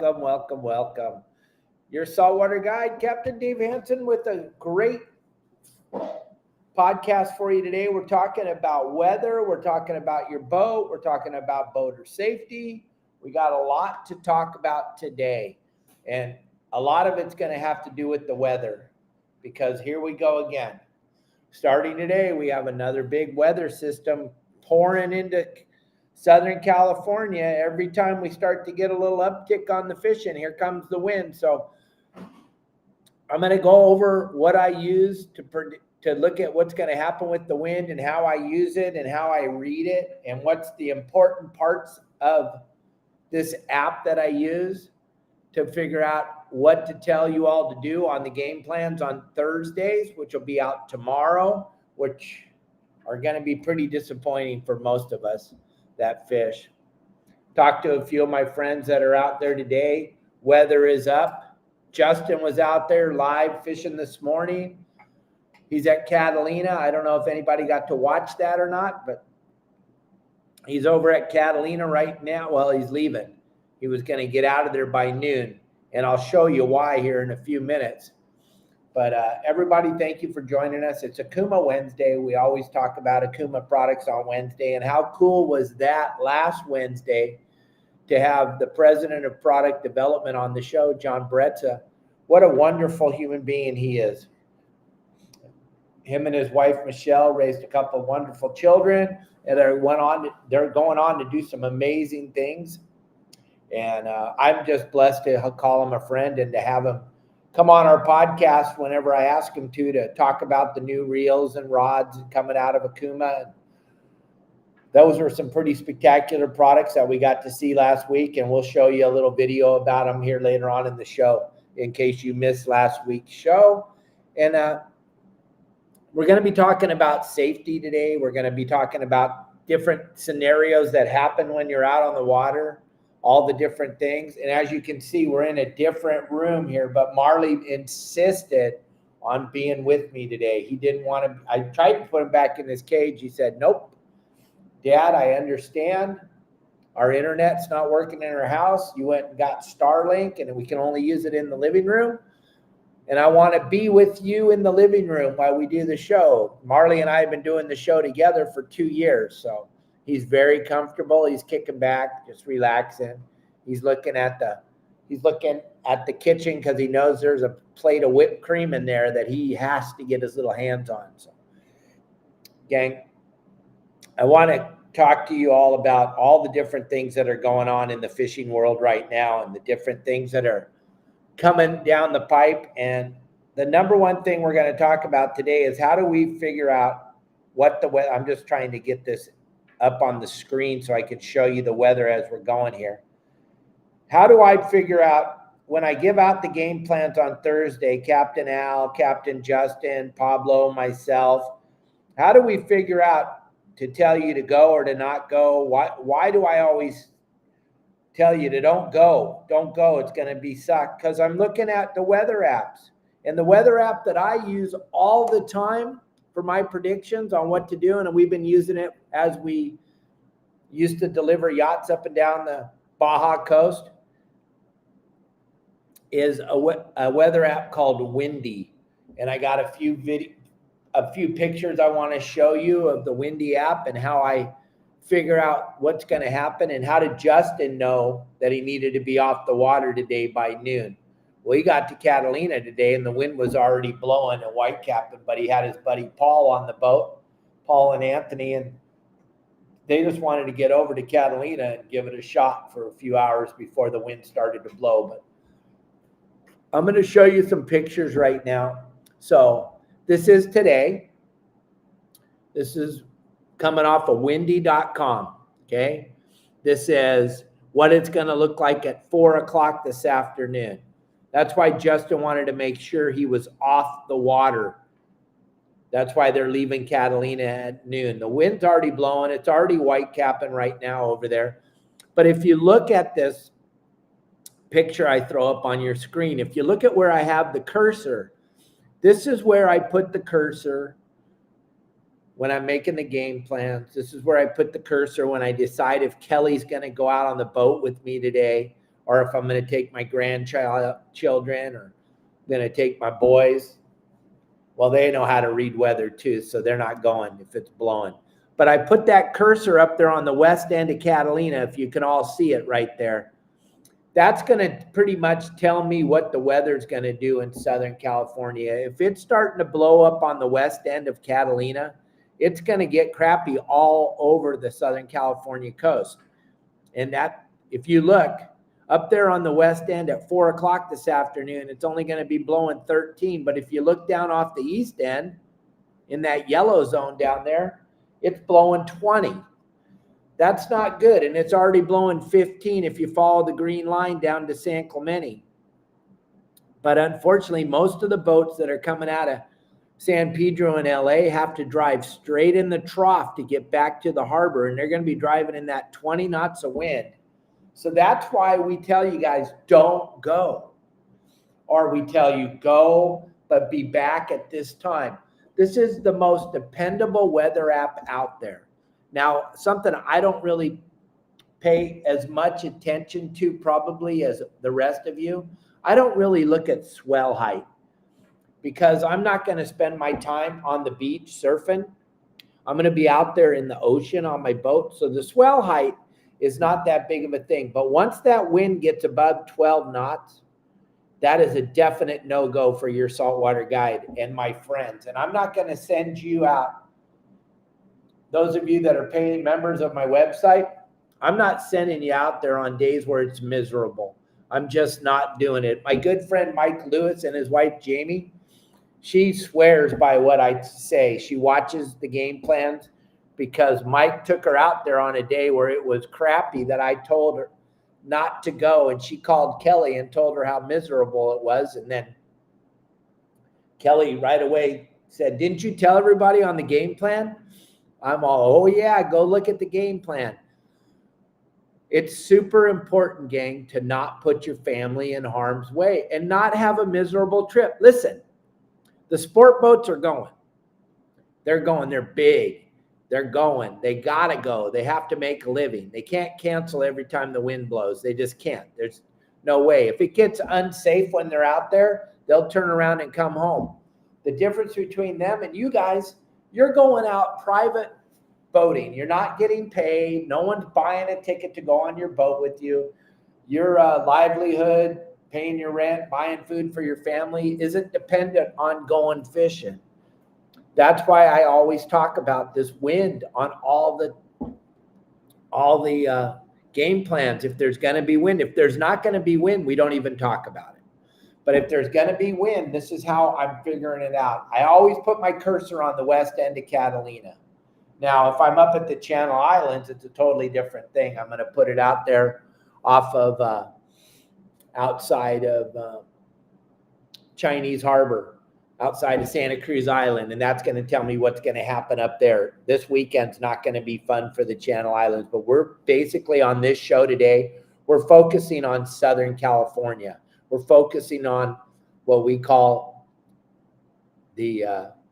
welcome, welcome, welcome. Your saltwater guide, Captain Dave Hansen, with a great podcast for you today. We're talking about weather. We're talking about your boat. We're talking about boater safety. We got a lot to talk about today. And a lot of it's going to have to do with the weather, because here we go again. Starting today, we have another big weather system pouring into Southern California. Every time we start to get a little uptick on the fishing, here comes the wind. So I'm going to go over what I use to look at what's going to happen with the wind and how I use it and how I read it and what's the important parts of this app that I use to figure out what to tell you all to do on the game plans on Thursdays, which will be out tomorrow, which are going to be pretty disappointing for most of us that fish. Talked to a few of my friends that are out there today. Weather is up. Justin was out there live fishing this morning. He's at Catalina. I don't know if anybody got to watch that or not, but he's over at Catalina right now. Well, he's leaving. He was going to get out of there by noon, and I'll show you why here in a few minutes. But everybody, thank you for joining us. It's Okuma Wednesday. We always talk about Okuma products on Wednesday, and how cool was that last Wednesday to have the president of product development on the show, John Bretza. What a wonderful human being he is. Him and his wife, Michelle, raised a couple of wonderful children, and they're going on to do some amazing things. And I'm just blessed to call him a friend and to have him come on our podcast whenever I ask him to talk about the new reels and rods coming out of Okuma. Those were some pretty spectacular products that we got to see last week, and we'll show you a little video about them here later on in the show in case you missed last week's show. And we're going to be talking about safety today. We're going to be talking about different scenarios that happen when you're out on the water, all the different things. And as you can see, we're in a different room here, but Marley insisted on being with me today. He didn't want to. I tried to put him back in his cage. He said, nope, Dad, I understand. Our internet's not working in our house. You went and got Starlink, and we can only use it in the living room. And I want to be with you in the living room while we do the show. Marley and I have been doing the show together for 2 years, so he's very comfortable. He's kicking back, just relaxing. He's looking at the kitchen because he knows there's a plate of whipped cream in there that he has to get his little hands on. So, gang, I want to talk to you all about all the different things that are going on in the fishing world right now and the different things that are coming down the pipe. And the number one thing we're going to talk about today is how do we figure out what the weather. I'm just trying to get this up on the screen so I can show you the weather as we're going here. How do I figure out when I give out the game plans on Thursday, Captain Al, Captain Justin, Pablo, myself, how do we figure out to tell you to go or to not go? Why do I always tell you to don't go? Don't go. It's going to be suck. Because I'm looking at the weather apps. And the weather app that I use all the time for my predictions on what to do, and we've been using it as we used to deliver yachts up and down the Baja coast, is a weather app called Windy. And I got a few pictures I want to show you of the Windy app and how I figure out what's going to happen, and how did Justin know that he needed to be off the water today by noon. Well, he got to Catalina today and the wind was already blowing and whitecapping, but he had his buddy Paul on the boat, Paul and Anthony, and they just wanted to get over to Catalina and give it a shot for a few hours before the wind started to blow. But I'm going to show you some pictures right now. So this is today. This is coming off of windy.com. Okay. This is what it's going to look like at 4 o'clock this afternoon. That's why Justin wanted to make sure he was off the water. That's why they're leaving Catalina at noon. The wind's already blowing. It's already whitecapping right now over there. But if you look at this picture I throw up on your screen, if you look at where I have the cursor, this is where I put the cursor when I'm making the game plans. This is where I put the cursor when I decide if Kelly's going to go out on the boat with me today, or if I'm going to take my grandchildren or going to take my boys. Well, they know how to read weather too, so they're not going if it's blowing. But I put that cursor up there on the west end of Catalina, if you can all see it right there. That's going to pretty much tell me what the weather's going to do in Southern California. If it's starting to blow up on the west end of Catalina, it's going to get crappy all over the Southern California coast. And that, if you look up there on the west end at 4 o'clock this afternoon, it's only going to be blowing 13. But if you look down off the east end in that yellow zone down there, it's blowing 20. That's not good. And it's already blowing 15 if you follow the green line down to San Clemente. But unfortunately, most of the boats that are coming out of San Pedro and LA have to drive straight in the trough to get back to the harbor. And they're going to be driving in that 20 knots of wind. So that's why we tell you guys, don't go. Or we tell you, go, but be back at this time. This is the most dependable weather app out there. Now, something I don't really pay as much attention to probably as the rest of you, I don't really look at swell height because I'm not going to spend my time on the beach surfing. I'm going to be out there in the ocean on my boat. So the swell height is not that big of a thing. But once that wind gets above 12 knots, that is a definite no-go for your saltwater guide and my friends. And I'm not going to send you out. Those of you that are paying members of my website, I'm not sending you out there on days where it's miserable. I'm just not doing it. My good friend Mike Lewis and his wife Jamie, she swears by what I say. She watches the game plans because Mike took her out there on a day where it was crappy that I told her not to go. And she called Kelly and told her how miserable it was. And then Kelly right away said, "Didn't you tell everybody on the game plan?" I'm all, oh yeah, go look at the game plan. It's super important, gang, to not put your family in harm's way and not have a miserable trip. Listen, the sport boats are going. They're going. They're big. They're going. They got to go. They have to make a living. They can't cancel every time the wind blows. They just can't. There's no way. If it gets unsafe when they're out there, they'll turn around and come home. The difference between them and you guys, you're going out private boating. You're not getting paid. No one's buying a ticket to go on your boat with you. Your livelihood, paying your rent, buying food for your family isn't dependent on going fishing. That's why I always talk about this wind on all the game plans. If there's going to be wind, if there's not going to be wind, we don't even talk about it. But if there's going to be wind, this is how I'm figuring it out. I always put my cursor on the west end of Catalina. Now, if I'm up at the Channel Islands, it's a totally different thing. I'm going to put it out there off of outside of Chinese Harbor, outside of Santa Cruz Island, and that's going to tell me what's going to happen up there. This weekend's not going to be fun for the Channel Islands, but we're basically on this show today, we're focusing on Southern California. We're focusing on what we call the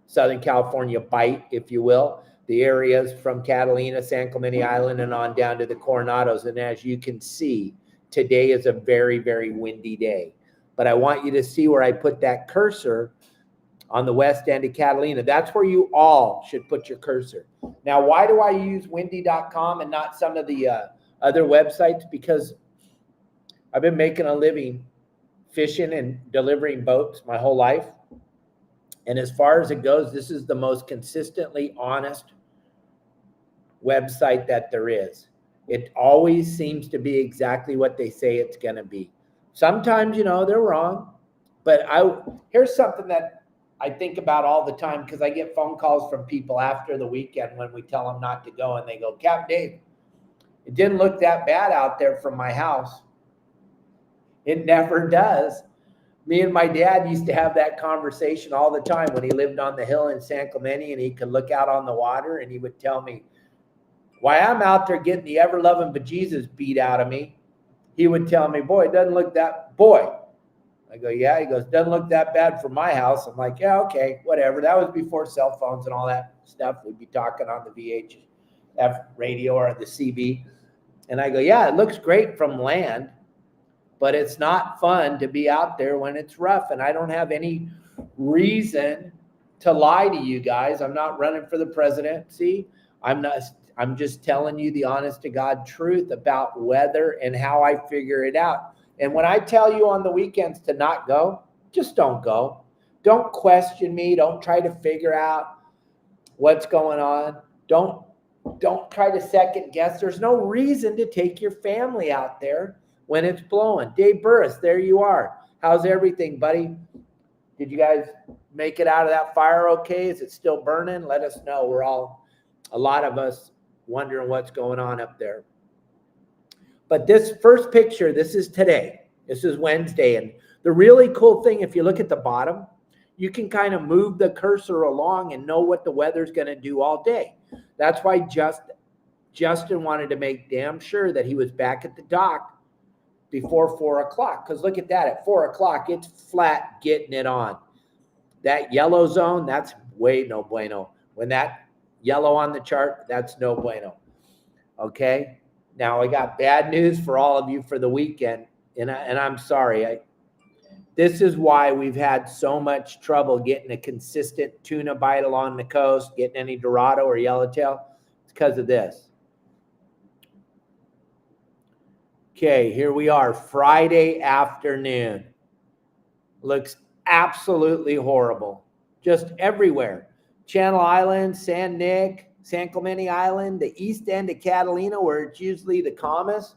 Southern California Bight, if you will, the areas from Catalina, San Clemente Island, and on down to the Coronados. And as you can see, today is a very, very windy day. But I want you to see where I put that cursor on the west end of Catalina. That's where you all should put your cursor. Now, why do I use windy.com and not some of the other websites? Because I've been making a living fishing and delivering boats my whole life. And as far as it goes, this is the most consistently honest website that there is. It always seems to be exactly what they say it's going to be. Sometimes, you know, they're wrong. But here's something that I think about all the time, because I get phone calls from people after the weekend when we tell them not to go. And they go, Captain Dave, it didn't look that bad out there from my house. It never does. Me and my dad used to have that conversation all the time when he lived on the hill in San Clemente, and he could look out on the water and he would tell me, why I'm out there getting the ever-loving bejesus beat out of me. He would tell me, boy, it doesn't look that, boy. I go, yeah. He goes, doesn't look that bad for my house. I'm like, yeah, okay, whatever. That was before cell phones and all that stuff. We'd be talking on the VHF radio or the CB. And I go, yeah, it looks great from land. but it's not fun to be out there when it's rough. And I don't have any reason to lie to you guys. I'm not running for the presidency. I'm just telling you the honest to God truth about weather and how I figure it out. And when I tell you on the weekends to not go, just don't go. Don't question me. Don't try to figure out what's going on. Don't try to second guess. There's no reason to take your family out there when it's blowing. Dave Burris, there you are. How's everything, buddy? Did you guys make it out of that fire okay? Is it still burning? Let us know. We're all, a lot of us, wondering what's going on up there. But this first picture, this is today. This is Wednesday. And the really cool thing, if you look at the bottom, you can kind of move the cursor along and know what the weather's going to do all day. That's why Justin wanted to make damn sure that he was back at the dock before 4 o'clock. Because look at that. At 4 o'clock, it's flat getting it on. That yellow zone, that's way no bueno. When that yellow on the chart, that's no bueno. Okay? Now, I got bad news for all of you for the weekend. And I'm sorry. This is why we've had so much trouble getting a consistent tuna bite along the coast, getting any Dorado or yellowtail. It's because of this. Okay, here we are, Friday afternoon. Looks absolutely horrible. Just everywhere. Channel Islands, San Nick, San Clemente Island, the east end of Catalina, where it's usually the calmest.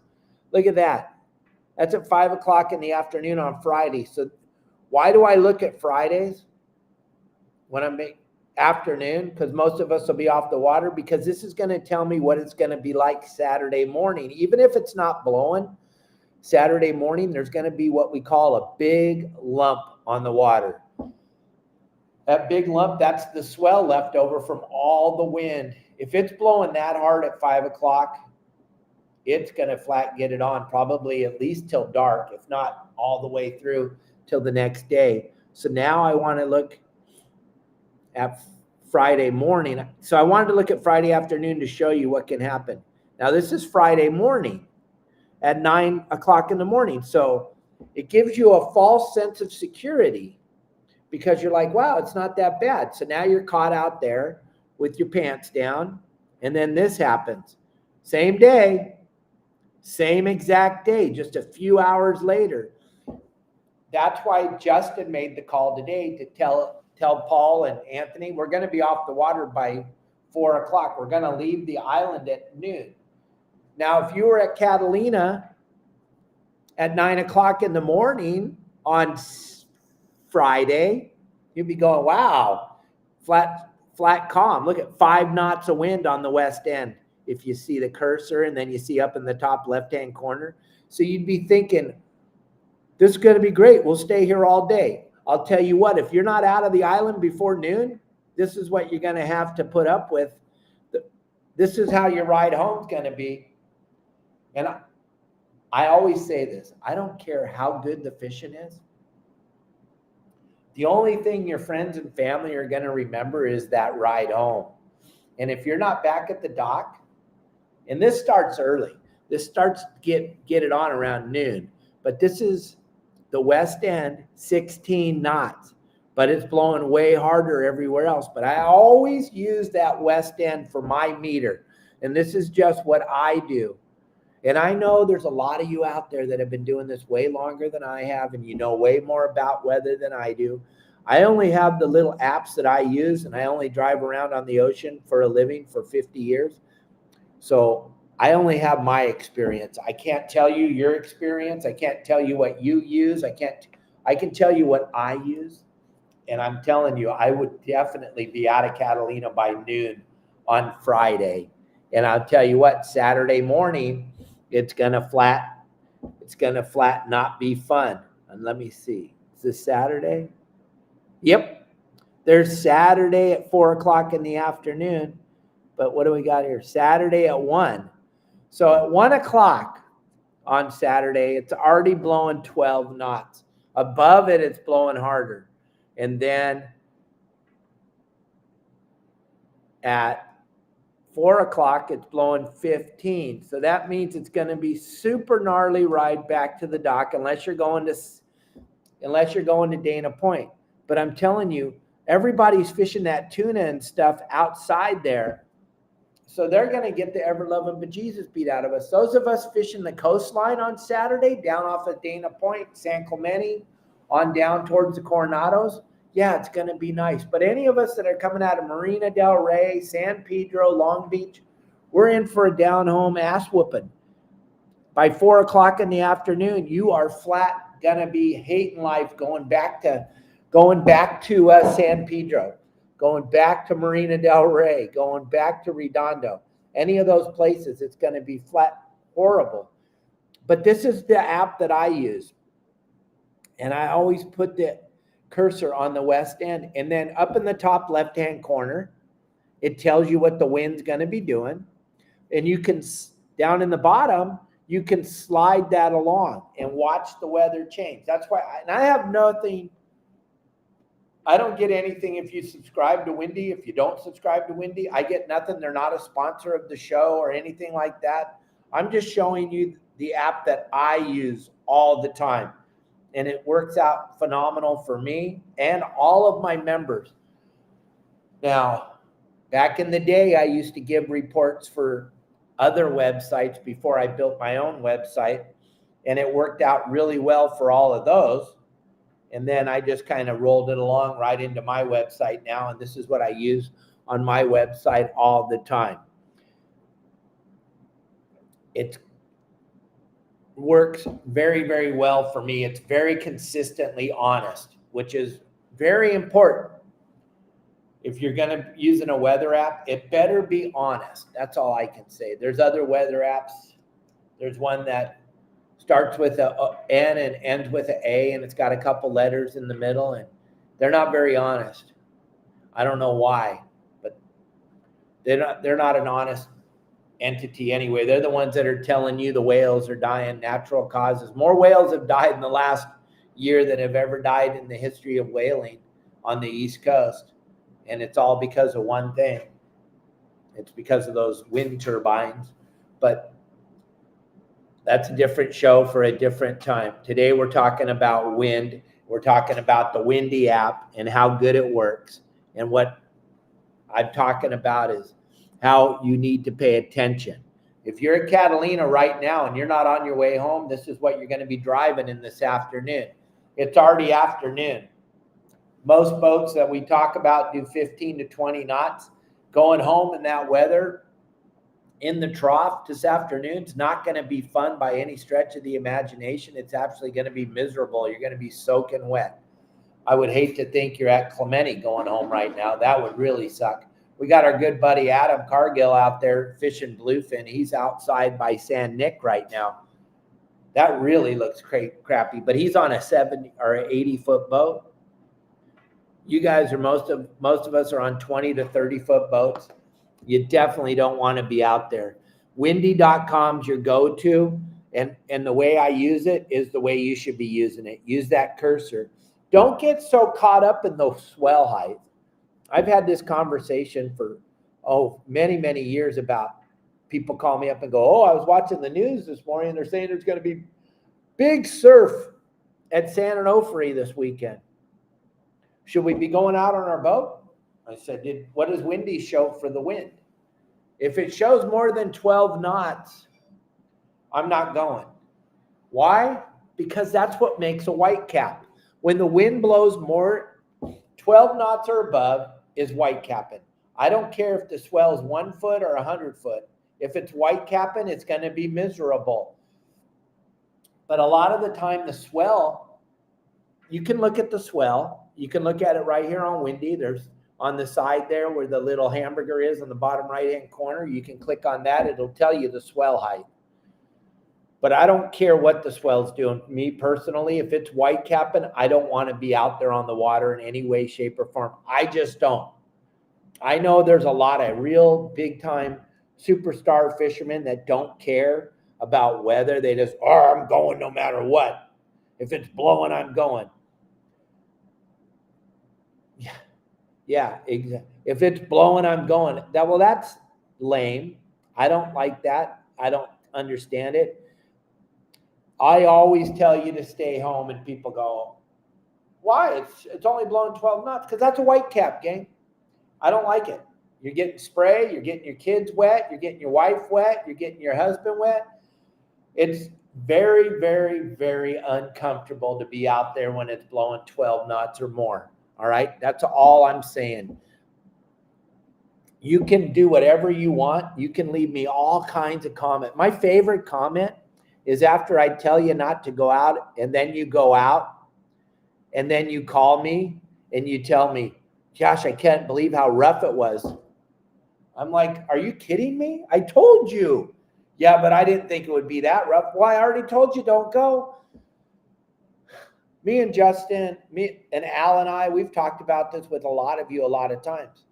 Look at that. That's at 5 o'clock in the afternoon on Friday. So why do I look at Fridays when I'm afternoon? Because most of us will be off the water, because this is going to tell me what it's going to be like Saturday morning. Even if it's not blowing, Saturday morning, there's going to be what we call a big lump on the water. That big lump, that's the swell left over from all the wind. If it's blowing that hard at 5 o'clock, it's going to flat get it on probably at least till dark, if not all the way through till the next day. So now I want to look at Friday morning. So I wanted to look at Friday afternoon to show you what can happen. Now this is Friday morning at 9 o'clock in the morning. So it gives you a false sense of security, because you're like, wow, it's not that bad. So now you're caught out there with your pants down, and then this happens. Same day. Same exact day, just a few hours later. That's why Justin made the call today to tell Paul and Anthony, we're going to be off the water by 4 o'clock. We're going to leave the island at noon. Now, if you were at Catalina at 9 o'clock in the morning on Friday, you'd be going, wow, flat calm. Look at 5 knots of wind on the west end. If you see the cursor, and then you see up in the top left-hand corner. So you'd be thinking, this is going to be great. We'll stay here all day. I'll tell you what, if you're not out of the island before noon, this is what you're going to have to put up with. This is how your ride home is going to be. And I always say this, I don't care how good the fishing is. The only thing your friends and family are going to remember is that ride home. And if you're not back at the dock, and this starts early. This starts get it on around noon. But this is the west end, 16 knots. But it's blowing way harder everywhere else. But I always use that west end for my meter. And this is just what I do. And I know there's a lot of you out there that have been doing this way longer than I have, and you know way more about weather than I do. I only have the little apps that I use, and I only drive around on the ocean for a living for 50 years. So I only have my experience. I can't tell you your experience. I can't tell you what you use. I can tell you what I use. And I'm telling you, I would definitely be out of Catalina by noon on Friday. And I'll tell you what, Saturday morning, it's going to flat not be fun. And let me see. Is this Saturday? Yep. There's Saturday at 4 o'clock in the afternoon. But what do we got here? Saturday at 1. So at 1 o'clock on Saturday, it's already blowing 12 knots. Above it, it's blowing harder. And then at 4 o'clock, it's blowing 15. So that means it's going to be super gnarly ride back to the dock unless you're going to Dana Point. But I'm telling you, everybody's fishing that tuna and stuff outside there. So they're going to get the ever-loving bejesus beat out of us. Those of us fishing the coastline on Saturday, down off of Dana Point, San Clemente, on down towards the Coronados, yeah, it's going to be nice. But any of us that are coming out of Marina del Rey, San Pedro, Long Beach, we're in for a down-home ass whooping. By 4 o'clock in the afternoon, you are flat going to be hating life going back to San Pedro, going back to Marina del Rey, going back to Redondo. Any of those places, it's going to be flat horrible. But this is the app that I use. And I always put the cursor on the west end. And then up in the top left-hand corner, it tells you what the wind's going to be doing. And you can, down in the bottom, you can slide that along and watch the weather change. That's why, and I have nothing. I don't get anything if you subscribe to Windy. If you don't subscribe to Windy, I get nothing. They're not a sponsor of the show or anything like that. I'm just showing you the app that I use all the time. And it works out phenomenal for me and all of my members. Now, back in the day, I used to give reports for other websites before I built my own website. And it worked out really well for all of those. And then I just kind of rolled it along right into my website now. And this is what I use on my website all the time. It works very, very well for me. It's very consistently honest, which is very important. If you're going to use a weather app, it better be honest. That's all I can say. There's other weather apps. There's one that starts with a N and ends with an A, and it's got a couple letters in the middle, and they're not very honest. I don't know why, but they're not an honest entity anyway. They're the ones that are telling you the whales are dying, natural causes. More whales have died in the last year than have ever died in the history of whaling on the East Coast. And it's all because of one thing. It's because of those wind turbines. But that's a different show for a different time. Today we're talking about wind. We're talking about the Windy app and how good it works. And what I'm talking about is how you need to pay attention. If you're at Catalina right now and you're not on your way home, this is what you're going to be driving in this afternoon. It's already afternoon. Most boats that we talk about do 15 to 20 knots. Going home in that weather in the trough this afternoon is not going to be fun by any stretch of the imagination. It's actually going to be miserable. You're going to be soaking wet. I would hate to think you're at Clemente going home right now. That would really suck. We got our good buddy Adam Cargill out there fishing bluefin. He's outside by San Nick right now. That really looks crappy, but he's on a 70 or 80-foot boat. You guys are most of us are on 20 to 30-foot boats. You definitely don't want to be out there. Windy.com is your go-to, and the way I use it is the way you should be using it. Use that cursor. Don't get so caught up in the swell height. I've had this conversation for, many, many years about people call me up and go, I was watching the news this morning and they're saying there's going to be big surf at San Onofre this weekend. Should we be going out on our boat? I said, what does Windy show for the wind? If it shows more than 12 knots, I'm not going. Why? Because that's what makes a white cap. When the wind blows more, 12 knots or above is white capping. I don't care if the swell is 1 foot or 100 foot. If it's white capping, it's going to be miserable. But a lot of the time, the swell, you can look at the swell. You can look at it right here on Windy. There's on the side there where the little hamburger is on the bottom right-hand corner. You can click on that. It'll tell you the swell height. But I don't care what the swell's doing. Me personally, if it's white capping, I don't want to be out there on the water in any way, shape, or form. I just don't. I know there's a lot of real big-time superstar fishermen that don't care about weather. They just, I'm going no matter what. If it's blowing, I'm going. Yeah, exactly. If it's blowing, I'm going. That's lame. I don't like that. I don't understand it. I always tell you to stay home, and people go, why? It's only blowing 12 knots. Because that's a white cap, gang. I don't like it. You're getting spray. You're getting your kids wet. You're getting your wife wet. You're getting your husband wet. It's very, very, very uncomfortable to be out there when it's blowing 12 knots or more. All right? That's all I'm saying. You can do whatever you want. You can leave me all kinds of comments. My favorite comment is after I tell you not to go out, and then you go out, and then you call me and you tell me, gosh, I can't believe how rough it was. I'm like, are you kidding me? I told you. Yeah, but I didn't think it would be that rough. Well, I already told you don't go. Me and Justin, me and Al and I, we've talked about this with a lot of you a lot of times.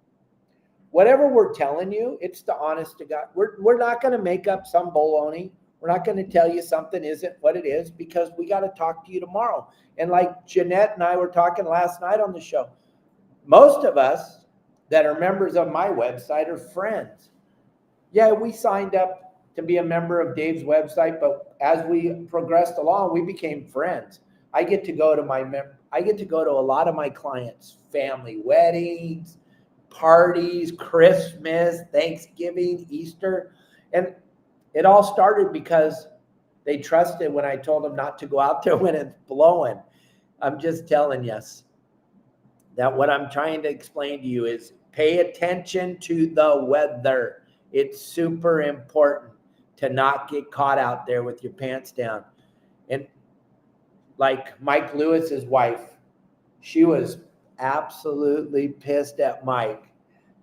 Whatever we're telling you, it's the honest to God. We're not going to make up some baloney. We're not going to tell you something isn't what it is, because we got to talk to you tomorrow. And like Jeanette and I were talking last night on the show, most of us that are members of my website are friends. Yeah, we signed up to be a member of Dave's website, but as we progressed along, we became friends. I get to go to a lot of my clients' family weddings, parties, Christmas, Thanksgiving, Easter. And it all started because they trusted when I told them not to go out there when it's blowing. I'm just telling you that what I'm trying to explain to you is pay attention to the weather. It's super important to not get caught out there with your pants down. And like Mike Lewis's wife, she was absolutely pissed at Mike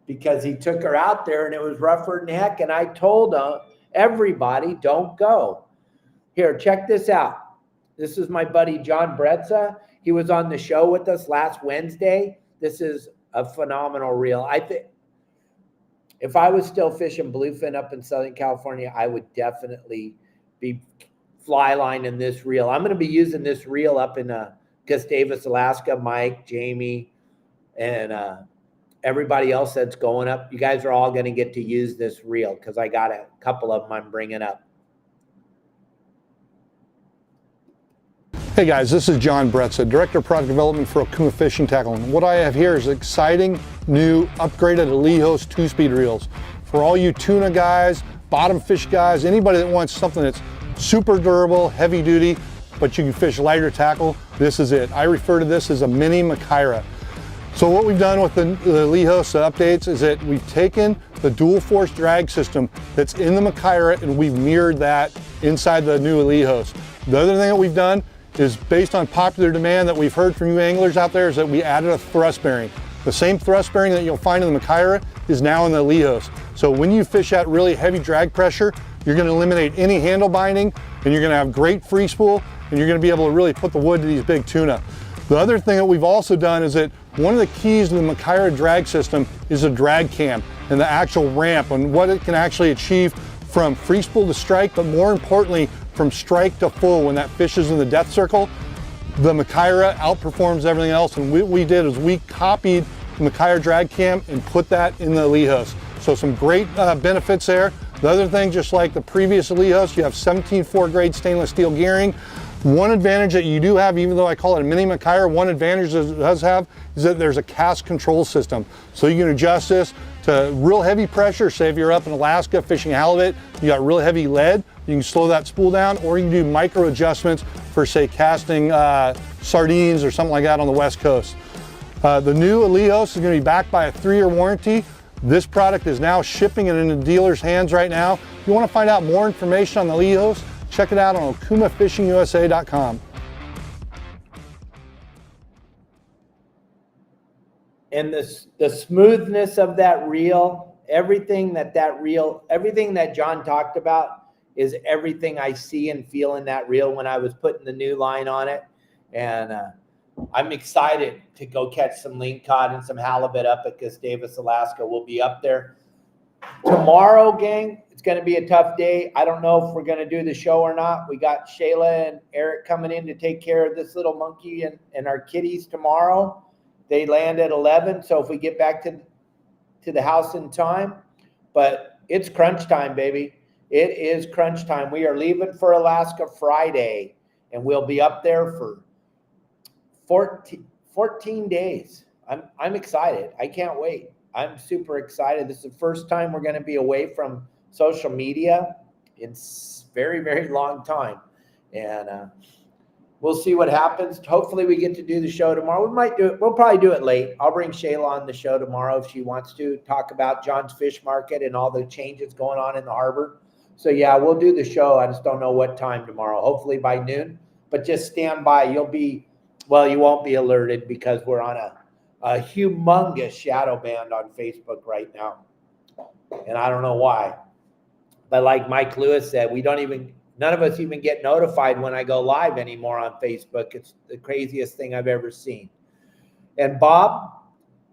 because he took her out there and it was rougher than heck. And I told everybody, don't go. Here, check this out. This is my buddy John Bretza. He was on the show with us last Wednesday. This is a phenomenal reel. I think if I was still fishing bluefin up in Southern California, I would definitely be fly lining this reel. I'm going to be using this reel up in Gustavus, Alaska. Mike, Jamie, and everybody else that's going up. You guys are all going to get to use this reel because I got a couple of them I'm bringing up. Hey guys, this is John Bretza, Director of Product Development for Okuma Fishing Tackle. And what I have here is exciting, new, upgraded Alejos 2-speed reels. For all you tuna guys, bottom fish guys, anybody that wants something that's super durable, heavy duty, but you can fish lighter tackle, this is it. I refer to this as a mini Machaira. So what we've done with the Alejos updates is that we've taken the dual force drag system that's in the Machaira and we've mirrored that inside the new Alejos. The other thing that we've done is based on popular demand that we've heard from you anglers out there is that we added a thrust bearing. The same thrust bearing that you'll find in the Machaira is now in the Alejos. So when you fish at really heavy drag pressure, you're going to eliminate any handle binding and you're going to have great free spool and you're going to be able to really put the wood to these big tuna. The other thing that we've also done is that one of the keys to the Machaira drag system is a drag cam and the actual ramp and what it can actually achieve from free spool to strike, but more importantly, from strike to full when that fish is in the death circle. The Machaira outperforms everything else, and what we did is we copied the Machaira drag cam and put that in the Alejos. So some great benefits there. The other thing, just like the previous Alejos, you have 17-4 grade stainless steel gearing. One advantage that you do have, even though I call it a mini Machaira, one advantage that it does have is that there's a cast control system. So you can adjust this to real heavy pressure. Say if you're up in Alaska fishing halibut, you got real heavy lead, you can slow that spool down, or you can do micro adjustments for say casting sardines or something like that on the West Coast. The new Alejos is going to be backed by a 3-year warranty. This product is now shipping and in the dealer's hands right now. If you want to find out more information on the Alejos, check it out on okumafishingusa.com. And the smoothness of that reel, everything that John talked about is everything I see and feel in that reel when I was putting the new line on it. And I'm excited to go catch some lingcod and some halibut up at Gustavus, Alaska. We'll be up there tomorrow, gang. It's going to be a tough day. I don't know if we're going to do the show or not. We got Shayla and Eric coming in to take care of this little monkey and our kitties tomorrow. They land at 11, so if we get back to the house in time. But it's crunch time, baby. It is crunch time. We are leaving for Alaska Friday, and we'll be up there for 14 days. I'm excited. I can't wait. I'm super excited. This is the first time we're going to be away from social media in very, very long time. And we'll see what happens. Hopefully we get to do the show tomorrow. We might do it. We'll probably do it late. I'll bring Shayla on the show tomorrow if she wants to talk about John's Fish Market and all the changes going on in the harbor. So yeah, we'll do the show. I just don't know what time tomorrow. Hopefully by noon, but just stand by. You won't be alerted because we're on a humongous shadow band on Facebook right now. And I don't know why. But like Mike Lewis said, none of us even get notified when I go live anymore on Facebook. It's the craziest thing I've ever seen. And Bob,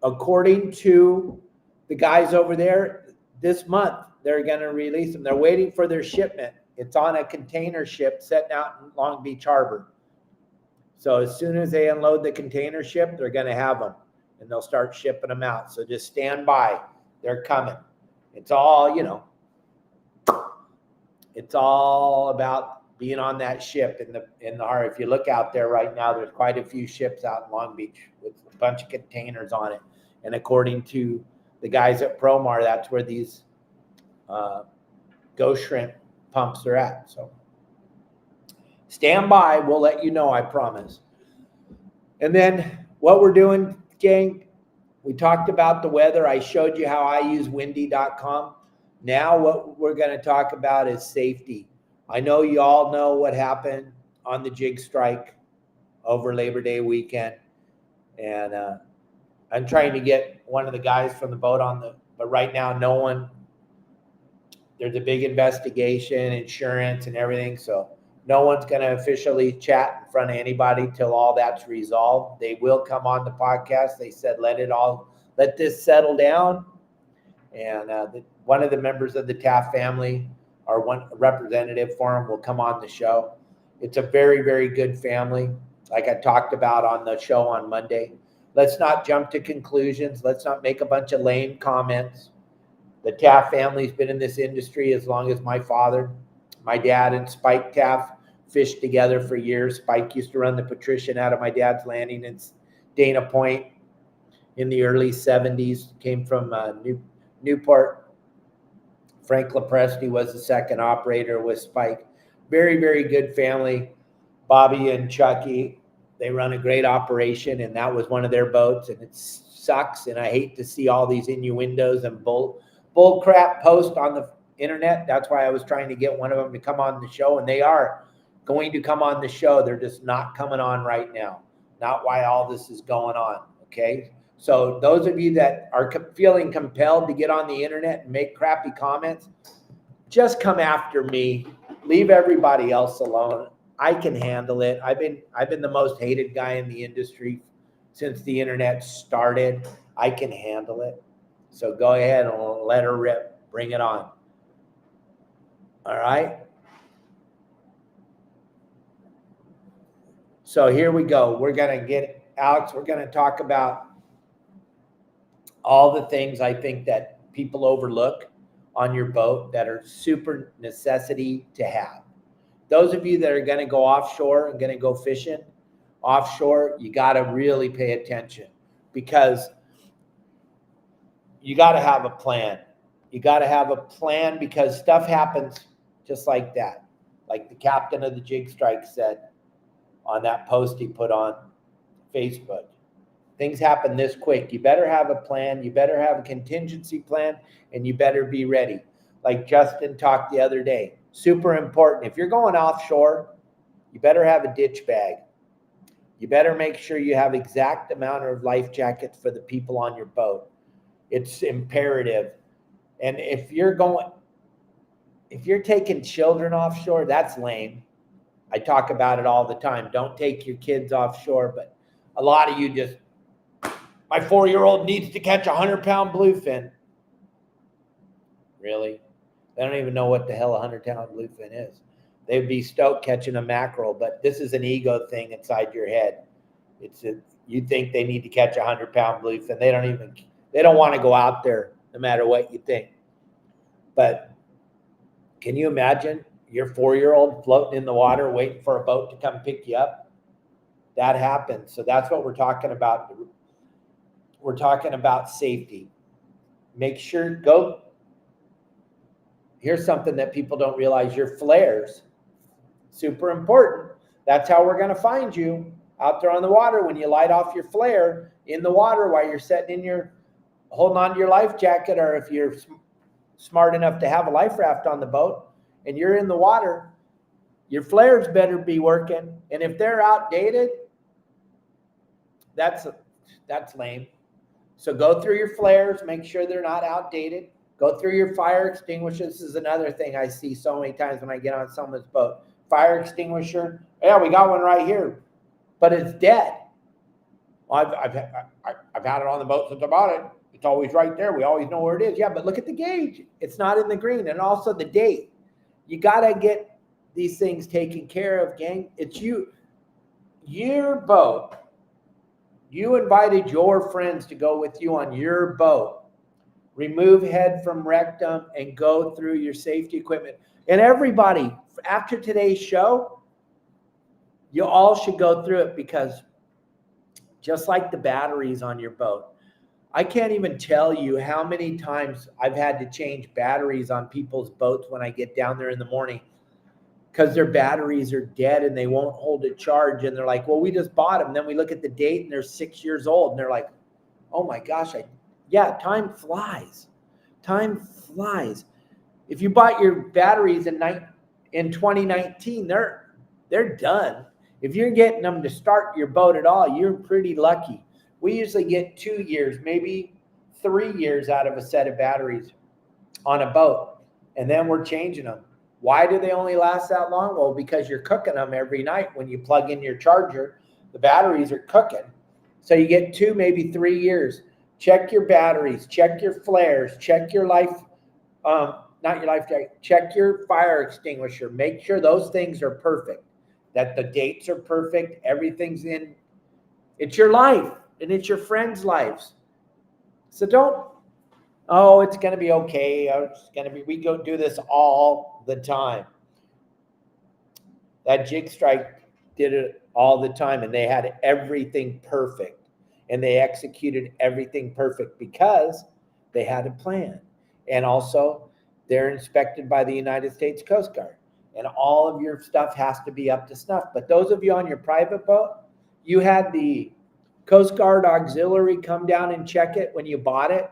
according to the guys over there, this month, they're going to release them. They're waiting for their shipment. It's on a container ship setting out in Long Beach Harbor. So as soon as they unload the container ship, they're going to have them. And they'll start shipping them out. So just stand by. They're coming. It's all, it's all about being on that ship in the harbor. If you look out there right now, there's quite a few ships out in Long Beach with a bunch of containers on it. And according to the guys at Promar, that's where these ghost shrimp pumps are at. So stand by. We'll let you know, I promise. And then what we're doing, gang, we talked about the weather. I showed you how I use windy.com. Now what we're going to talk about is safety. I know you all know what happened on the jig strike over Labor Day weekend. And I'm trying to get one of the guys from the boat but right now there's a big investigation, insurance and everything. So no one's going to officially chat in front of anybody till all that's resolved. They will come on the podcast. They said, let this settle down. And one of the members of the Taft family, or one representative for him, will come on the show. It's a very, very good family, like I talked about on the show on Monday. Let's not jump to conclusions. Let's not make a bunch of lame comments. The Taft family's been in this industry as long as my father. My dad and Spike Taft fished together for years. Spike used to run the Patrician out of my dad's landing in Dana Point in the early 70s. Came from Newport. Frank LaPresti was the second operator with Spike. Very, very good family. Bobby and Chucky, they run a great operation, and that was one of their boats, and it sucks, and I hate to see all these innuendos and bull crap post on the internet. That's why I was trying to get one of them to come on the show, and they are going to come on the show. They're just not coming on right now. Not why all this is going on, okay? So those of you that are feeling compelled to get on the internet and make crappy comments, just come after me. Leave everybody else alone. I can handle it. I've been the most hated guy in the industry since the internet started. I can handle it. So go ahead and let her rip. Bring it on. All right. So here we go. We're going to get Alex. We're going to talk about all the things I think that people overlook on your boat that are super necessity to have. Those of you that are going to go offshore and going to go fishing offshore, you got to really pay attention, because you got to have a plan. You got to have a plan, because stuff happens just like that. Like the captain of the jig strike said on that post he put on Facebook. Things happen this quick. You better have a plan. You better have a contingency plan, and you better be ready. Like Justin talked the other day. Super important. If you're going offshore, you better have a ditch bag. You better make sure you have exact amount of life jackets for the people on your boat. It's imperative. And if you're taking children offshore, that's lame. I talk about it all the time. Don't take your kids offshore, but a lot of you just, my 4-year-old needs to catch a 100-pound bluefin. Really? They don't even know what the hell a 100-pound bluefin is. They'd be stoked catching a mackerel, but this is an ego thing inside your head. You think they need to catch a 100-pound bluefin. They don't want to go out there no matter what you think. But can you imagine your 4-year-old floating in the water waiting for a boat to come pick you up? That happens. So that's what we're talking about. We're talking about safety. Make sure, here's something that people don't realize, your flares, super important. That's how we're going to find you out there on the water. When you light off your flare in the water while you're sitting in your, holding on to your life jacket, or if you're smart enough to have a life raft on the boat and you're in the water, your flares better be working. And if they're outdated, that's lame. So go through your flares, make sure they're not outdated. Go through your fire extinguisher. This is another thing I see so many times when I get on someone's boat. Fire extinguisher. Yeah, we got one right here, but it's dead. Well, I've had it on the boat since I bought it. It's always right there. We always know where it is. Yeah, but look at the gauge. It's not in the green. And also the date. You got to get these things taken care of, gang. It's your boat. You invited your friends to go with you on your boat. Remove head from rectum and go through your safety equipment. And everybody, after today's show, you all should go through it, because just like the batteries on your boat, I can't even tell you how many times I've had to change batteries on people's boats when I get down there in the morning, because their batteries are dead and they won't hold a charge. And they're like, well, we just bought them. Then we look at the date and they're 6 years old. And they're like, oh my gosh, yeah, time flies. Time flies. If you bought your batteries in 2019, they're done. If you're getting them to start your boat at all, you're pretty lucky. We usually get 2 years, maybe 3 years out of a set of batteries on a boat. And then we're changing them. Why do they only last that long? Well, because you're cooking them every night. When you plug in your charger, the batteries are cooking. So you get 2, maybe 3 years. Check your batteries, check your flares, check your not your life jacket, check your fire extinguisher. Make sure those things are perfect, that the dates are perfect, everything's in. It's your life, and it's your friends' lives. So don't, oh, it's going to be okay. We go do this all the time. That Jig Strike did it all the time, and they had everything perfect. And they executed everything perfect because they had a plan. And also, they're inspected by the United States Coast Guard. And all of your stuff has to be up to snuff. But those of you on your private boat, you had the Coast Guard auxiliary come down and check it when you bought it,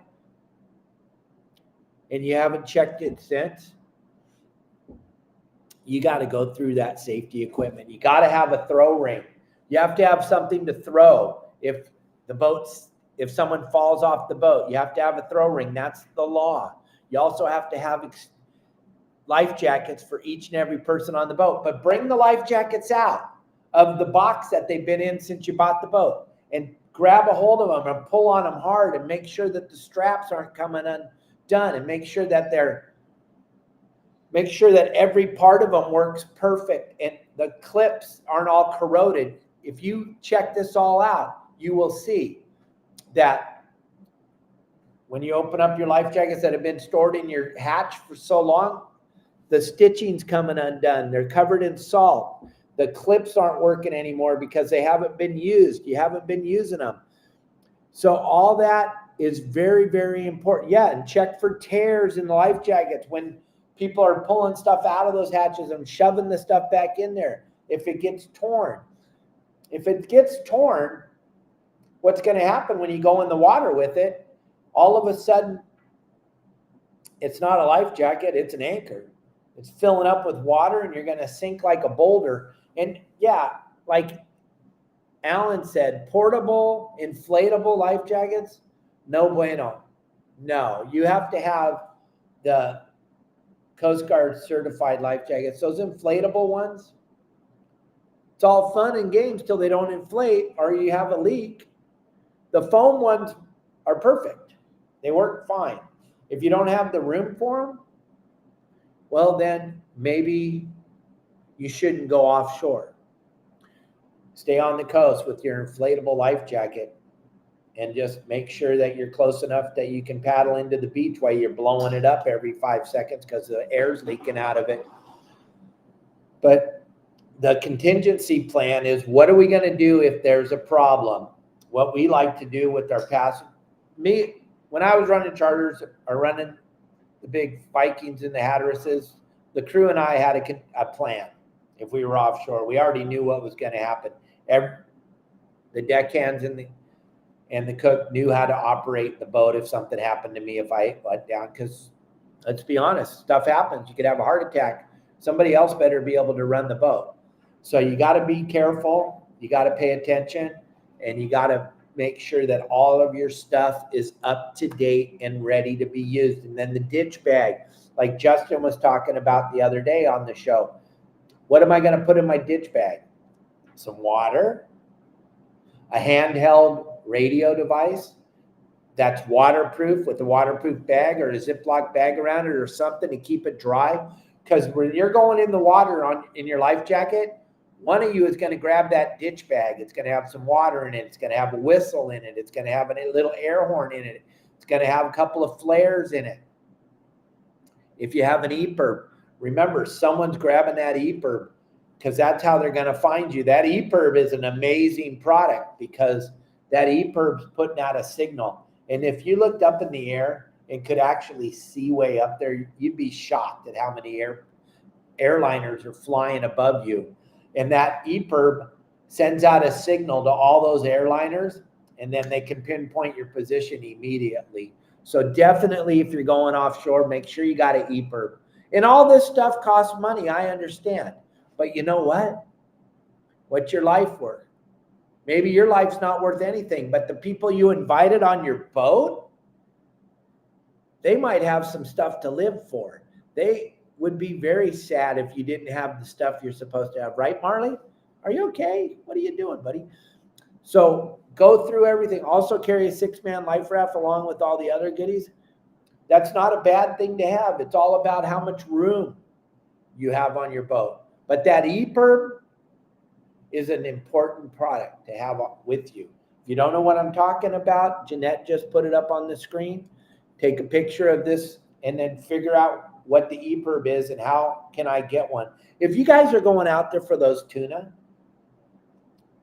and you haven't checked it since. You got to go through that safety equipment. You got to have a throw ring. You have to have something to throw. If someone falls off the boat, you have to have a throw ring. That's the law. You also have to have life jackets for each and every person on the boat. But bring the life jackets out of the box that they've been in since you bought the boat, and grab a hold of them and pull on them hard, and make sure that the straps aren't coming undone, and make sure that every part of them works perfect and the clips aren't all corroded. If you check this all out, you will see that when you open up your life jackets that have been stored in your hatch for so long, the stitching's coming undone. They're covered in salt. The clips aren't working anymore because they haven't been used. You haven't been using them. So all that is very, very important. Yeah, and check for tears in the life jackets when people are pulling stuff out of those hatches and shoving the stuff back in there. If it gets torn. If it gets torn, what's going to happen when you go in the water with it, all of a sudden, it's not a life jacket, it's an anchor. It's filling up with water, and you're going to sink like a boulder. And yeah, like Alan said, portable, inflatable life jackets, no bueno. No, you have to have the Coast Guard certified life jackets. Those inflatable ones, it's all fun and games till they don't inflate or you have a leak. The foam ones are perfect. They work fine. If you don't have the room for them, well, then maybe you shouldn't go offshore. Stay on the coast with your inflatable life jacket. and just make sure that you're close enough that you can paddle into the beach while you're blowing it up every 5 seconds because the air's leaking out of it. But the contingency plan is, what are we going to do if there's a problem? What we like to do with our when I was running charters or running the big Vikings and the Hatterases, the crew and I had a plan. If we were offshore, we already knew what was going to happen. The deckhands and the cook knew how to operate the boat if something happened to me, if I went down. Because let's be honest, stuff happens. You could have a heart attack. Somebody else better be able to run the boat. So you got to be careful. You got to pay attention, and you got to make sure that all of your stuff is up to date and ready to be used. And then the ditch bag, like Justin was talking about the other day on the show. What am I going to put in my ditch bag? Some water, a handheld radio device that's waterproof with a waterproof bag or a Ziploc bag around it or something to keep it dry. Because when you're going in the water in your life jacket, one of you is going to grab that ditch bag. It's going to have some water in it. It's going to have a whistle in it. It's going to have a little air horn in it. It's going to have a couple of flares in it. If you have an EPIRB, remember, someone's grabbing that EPIRB because that's how they're going to find you. That EPIRB is an amazing product because that EPIRB's putting out a signal. And if you looked up in the air and could actually see way up there, you'd be shocked at how many airliners are flying above you. And that EPIRB sends out a signal to all those airliners, and then they can pinpoint your position immediately. So definitely, if you're going offshore, make sure you got an EPIRB. And all this stuff costs money, I understand. But you know what? What's your life worth? Maybe your life's not worth anything, but the people you invited on your boat, they might have some stuff to live for. They would be very sad if you didn't have the stuff you're supposed to have. Right, Marley? Are you okay? What are you doing, buddy? So go through everything. Also carry a 6-man life raft along with all the other goodies. That's not a bad thing to have. It's all about how much room you have on your boat. But that EPIRB is an important product to have with you. If you don't know what I'm talking about, Jeanette just put it up on the screen. Take a picture of this and then figure out what the EPIRB is and how can I get one. If you guys are going out there for those tuna,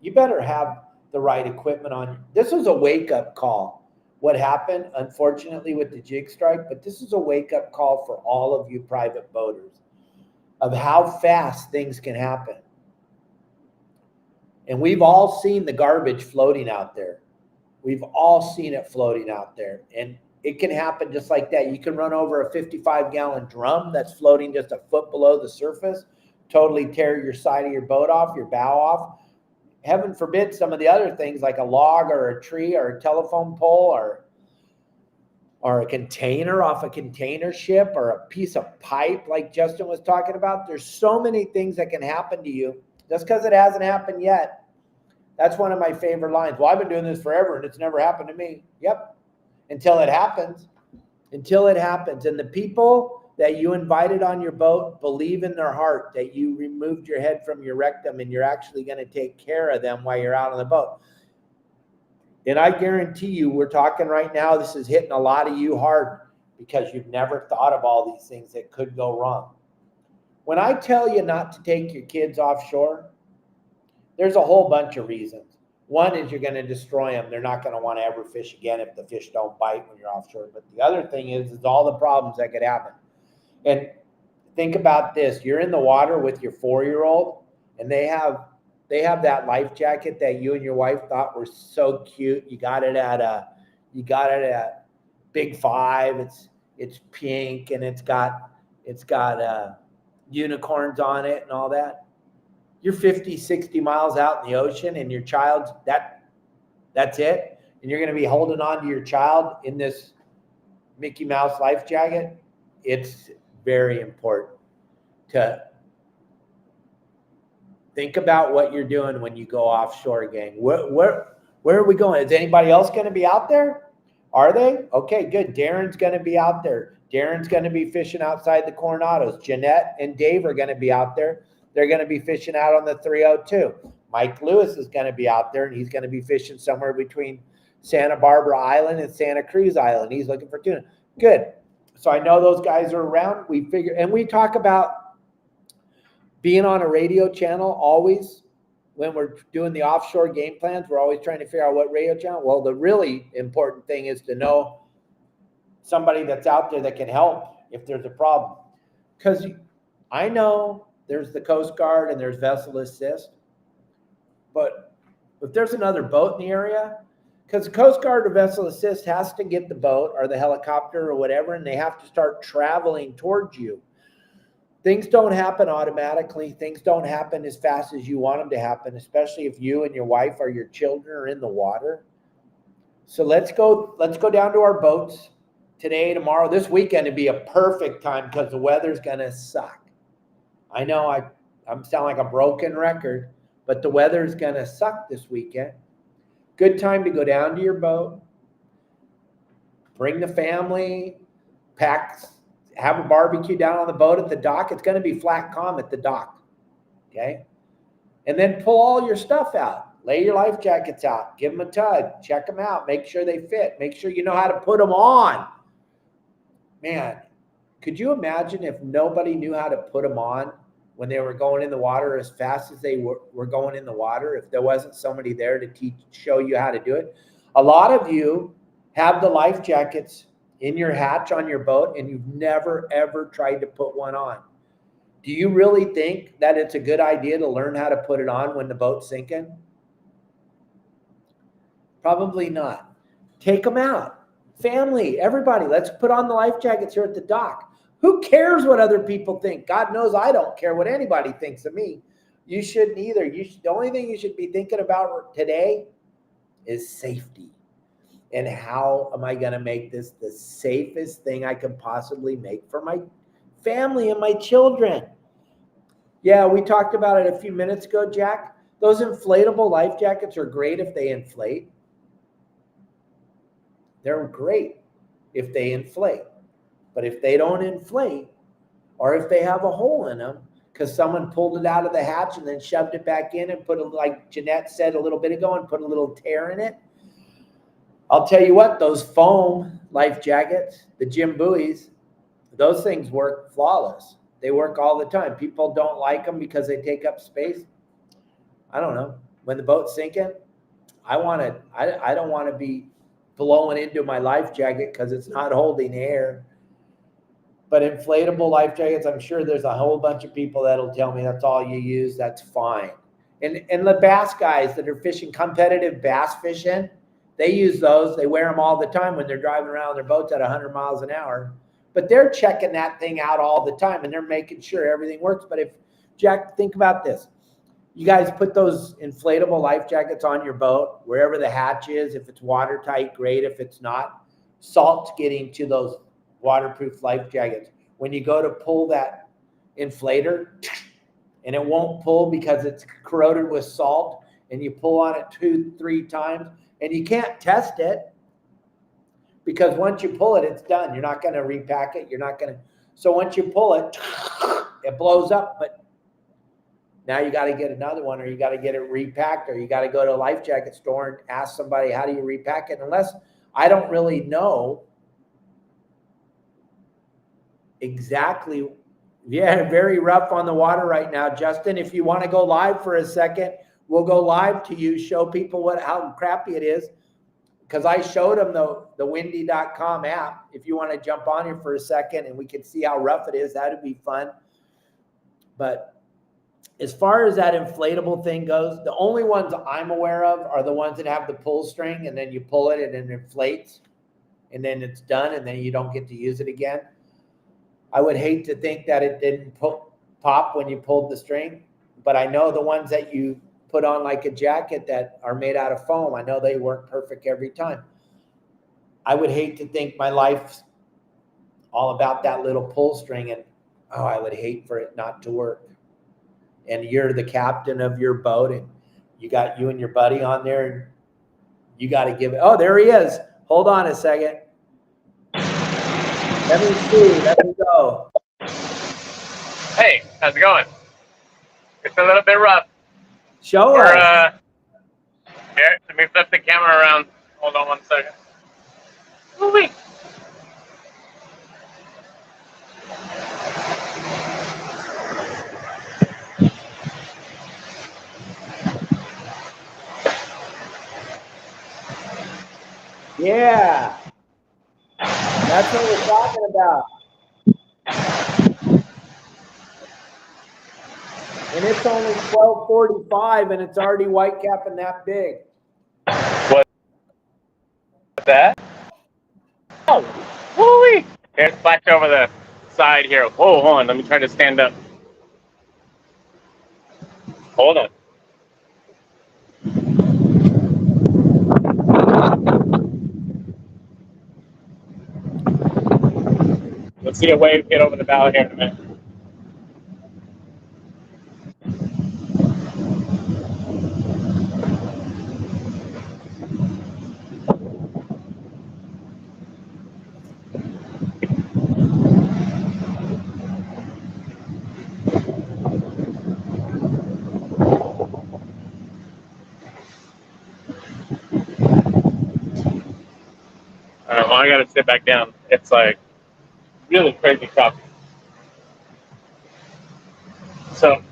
you better have the right equipment on. This was a wake-up call. What happened, unfortunately, with the jig strike, but this is a wake-up call for all of you private boaters of how fast things can happen. And we've all seen the garbage floating out there. We've all seen it floating out there. And it can happen just like that. You can run over a 55-gallon drum that's floating just a foot below the surface, totally tear your side of your boat off, your bow off. Heaven forbid some of the other things like a log or a tree or a telephone pole or a container off a container ship or a piece of pipe like Justin was talking about. There's so many things that can happen to you just because it hasn't happened yet. That's one of my favorite lines. Well, I've been doing this forever and it's never happened to me. Yep. Until it happens. Until it happens. And the people that you invited on your boat believe in their heart that you removed your head from your rectum and you're actually going to take care of them while you're out on the boat. And I guarantee you, we're talking right now, this is hitting a lot of you hard because you've never thought of all these things that could go wrong. When I tell you not to take your kids offshore, there's a whole bunch of reasons. One is you're going to destroy them. They're not going to want to ever fish again if the fish don't bite when you're offshore. But the other thing is all the problems that could happen. And think about this. You're in the water with your 4-year-old, and they have that life jacket that you and your wife thought were so cute. You got it at Big Five. It's pink and it's got unicorns on it and all that. You're 50, 60 miles out in the ocean and your child's that's it. And you're going to be holding on to your child in this Mickey Mouse life jacket. It's very important to think about what you're doing when you go offshore, gang. Where are we going? Is anybody else going to be out there? Are they? Okay, good. Darren's going to be out there. Darren's going to be fishing outside the Coronados. Jeanette and Dave are going to be out there. They're going to be fishing out on the 302. Mike Lewis is going to be out there, and he's going to be fishing somewhere between Santa Barbara Island and Santa Cruz Island. He's looking for tuna. Good. So I know those guys are around. We figure, and we talk about being on a radio channel always. When we're doing the offshore game plans, we're always trying to figure out what radio channel. Well, the really important thing is to know somebody that's out there that can help if there's a problem. Because I know there's the Coast Guard and there's vessel assist, but if there's another boat in the area, because the Coast Guard or vessel assist has to get the boat or the helicopter or whatever, and they have to start traveling towards you. Things don't happen automatically. Things don't happen as fast as you want them to happen, especially if you and your wife or your children are in the water. So let's go down to our boats today, tomorrow. This weekend would be a perfect time because the weather's going to suck. I know I'm sound like a broken record, but the weather's going to suck this weekend. Good time to go down to your boat, bring the family, have a barbecue down on the boat at the dock. It's going to be flat calm at the dock, okay? And then pull all your stuff out. Lay your life jackets out. Give them a tug. Check them out. Make sure they fit. Make sure you know how to put them on. Man, could you imagine if nobody knew how to put them on when they were going in the water as fast as they were going in the water, if there wasn't somebody there to show you how to do it? A lot of you have the life jackets in your hatch on your boat, and you've never, ever tried to put one on. Do you really think that it's a good idea to learn how to put it on when the boat's sinking? Probably not. Take them out. Family, everybody, let's put on the life jackets here at the dock. Who cares what other people think? God knows I don't care what anybody thinks of me. You shouldn't either. The only thing you should be thinking about today is safety. And how am I going to make this the safest thing I can possibly make for my family and my children? Yeah, we talked about it a few minutes ago, Jack. Those inflatable life jackets are great if they inflate. They're great if they inflate. But if they don't inflate, or if they have a hole in them, because someone pulled it out of the hatch and then shoved it back in and like Jeanette said a little bit ago, and put a little tear in it, I'll tell you what, those foam life jackets, the Jim buoys, those things work flawless. They work all the time. People don't like them because they take up space. I don't know. When the boat's sinking, I don't want to be blowing into my life jacket because it's not holding air. But inflatable life jackets, I'm sure there's a whole bunch of people that'll tell me that's all you use. That's fine. And the bass guys that are fishing competitive bass fishing, they use those. They wear them all the time when they're driving around their boats at 100 miles an hour. But they're checking that thing out all the time, and they're making sure everything works. But if, Jack, think about this. You guys put those inflatable life jackets on your boat, wherever the hatch is. If it's watertight, great. If it's not, salt's getting to those waterproof life jackets. When you go to pull that inflator, and it won't pull because it's corroded with salt, and you pull on it 2-3 times, and you can't test it because once you pull it, it's done. You're not going to repack it. So once you pull it, it blows up, but now you got to get another one, or you got to get it repacked, or you got to go to a life jacket store and ask somebody, how do you repack it? Unless I don't really know exactly. Yeah, very rough on the water right now. Justin, if you want to go live for a second, we'll go live to you, show people how crappy it is. Because I showed them the windy.com app. If you want to jump on here for a second and we can see how rough it is, that'd be fun. But as far as that inflatable thing goes, the only ones I'm aware of are the ones that have the pull string, and then you pull it and it inflates, and then it's done, and then you don't get to use it again. I would hate to think that it didn't pop when you pulled the string, but I know the ones that you put on like a jacket that are made out of foam, I know they work perfect every time. I would hate to think my life's all about that little pull string, and I would hate for it not to work. And you're the captain of your boat, and you got you and your buddy on there, and you got to give it. Oh, there he is. Hold on a second. Let me see. Let me go. Hey, how's it going? It's a little bit rough. Show us. Here, let me flip the camera around. Hold on 1 second. Woo-wee. Yeah, that's what we're talking about. And it's only 12:45 and it's already white capping that big. What's that? Oh, woo-wee. Here, splash over the side here. Whoa, hold on. Let me try to stand up. Hold on. Let's see a wave get over the bow here in a minute. Well, I gotta sit back down. It's like really crazy crappie. So,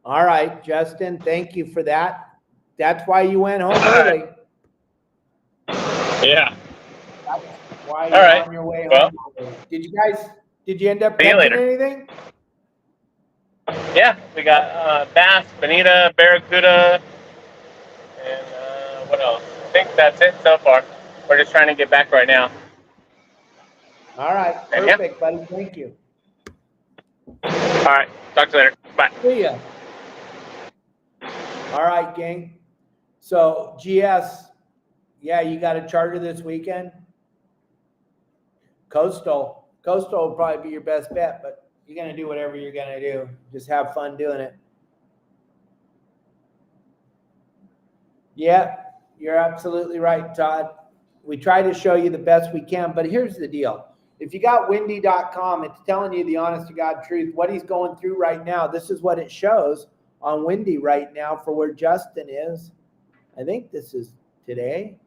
All right, Justin, thank you for that. That's why you went home early. yeah. That's why All you're right. on your way Well, home. Did you end up see you catching later. anything? Yeah, we got bass, bonita, barracuda, and what else? I think that's it so far. We're just trying to get back right now. All right, And yeah. perfect, buddy. Thank you. All right. Talk to you later. Bye. See ya. All right, gang. So GS, yeah, you got a charter this weekend? Coastal will probably be your best bet, but you're going to do whatever you're going to do. Just have fun doing it. Yeah, you're absolutely right, Todd. We try to show you the best we can, but here's the deal. If you got windy.com, it's telling you the honest to God truth, what he's going through right now. This is what it shows on Windy right now for where Justin is. I think this is today.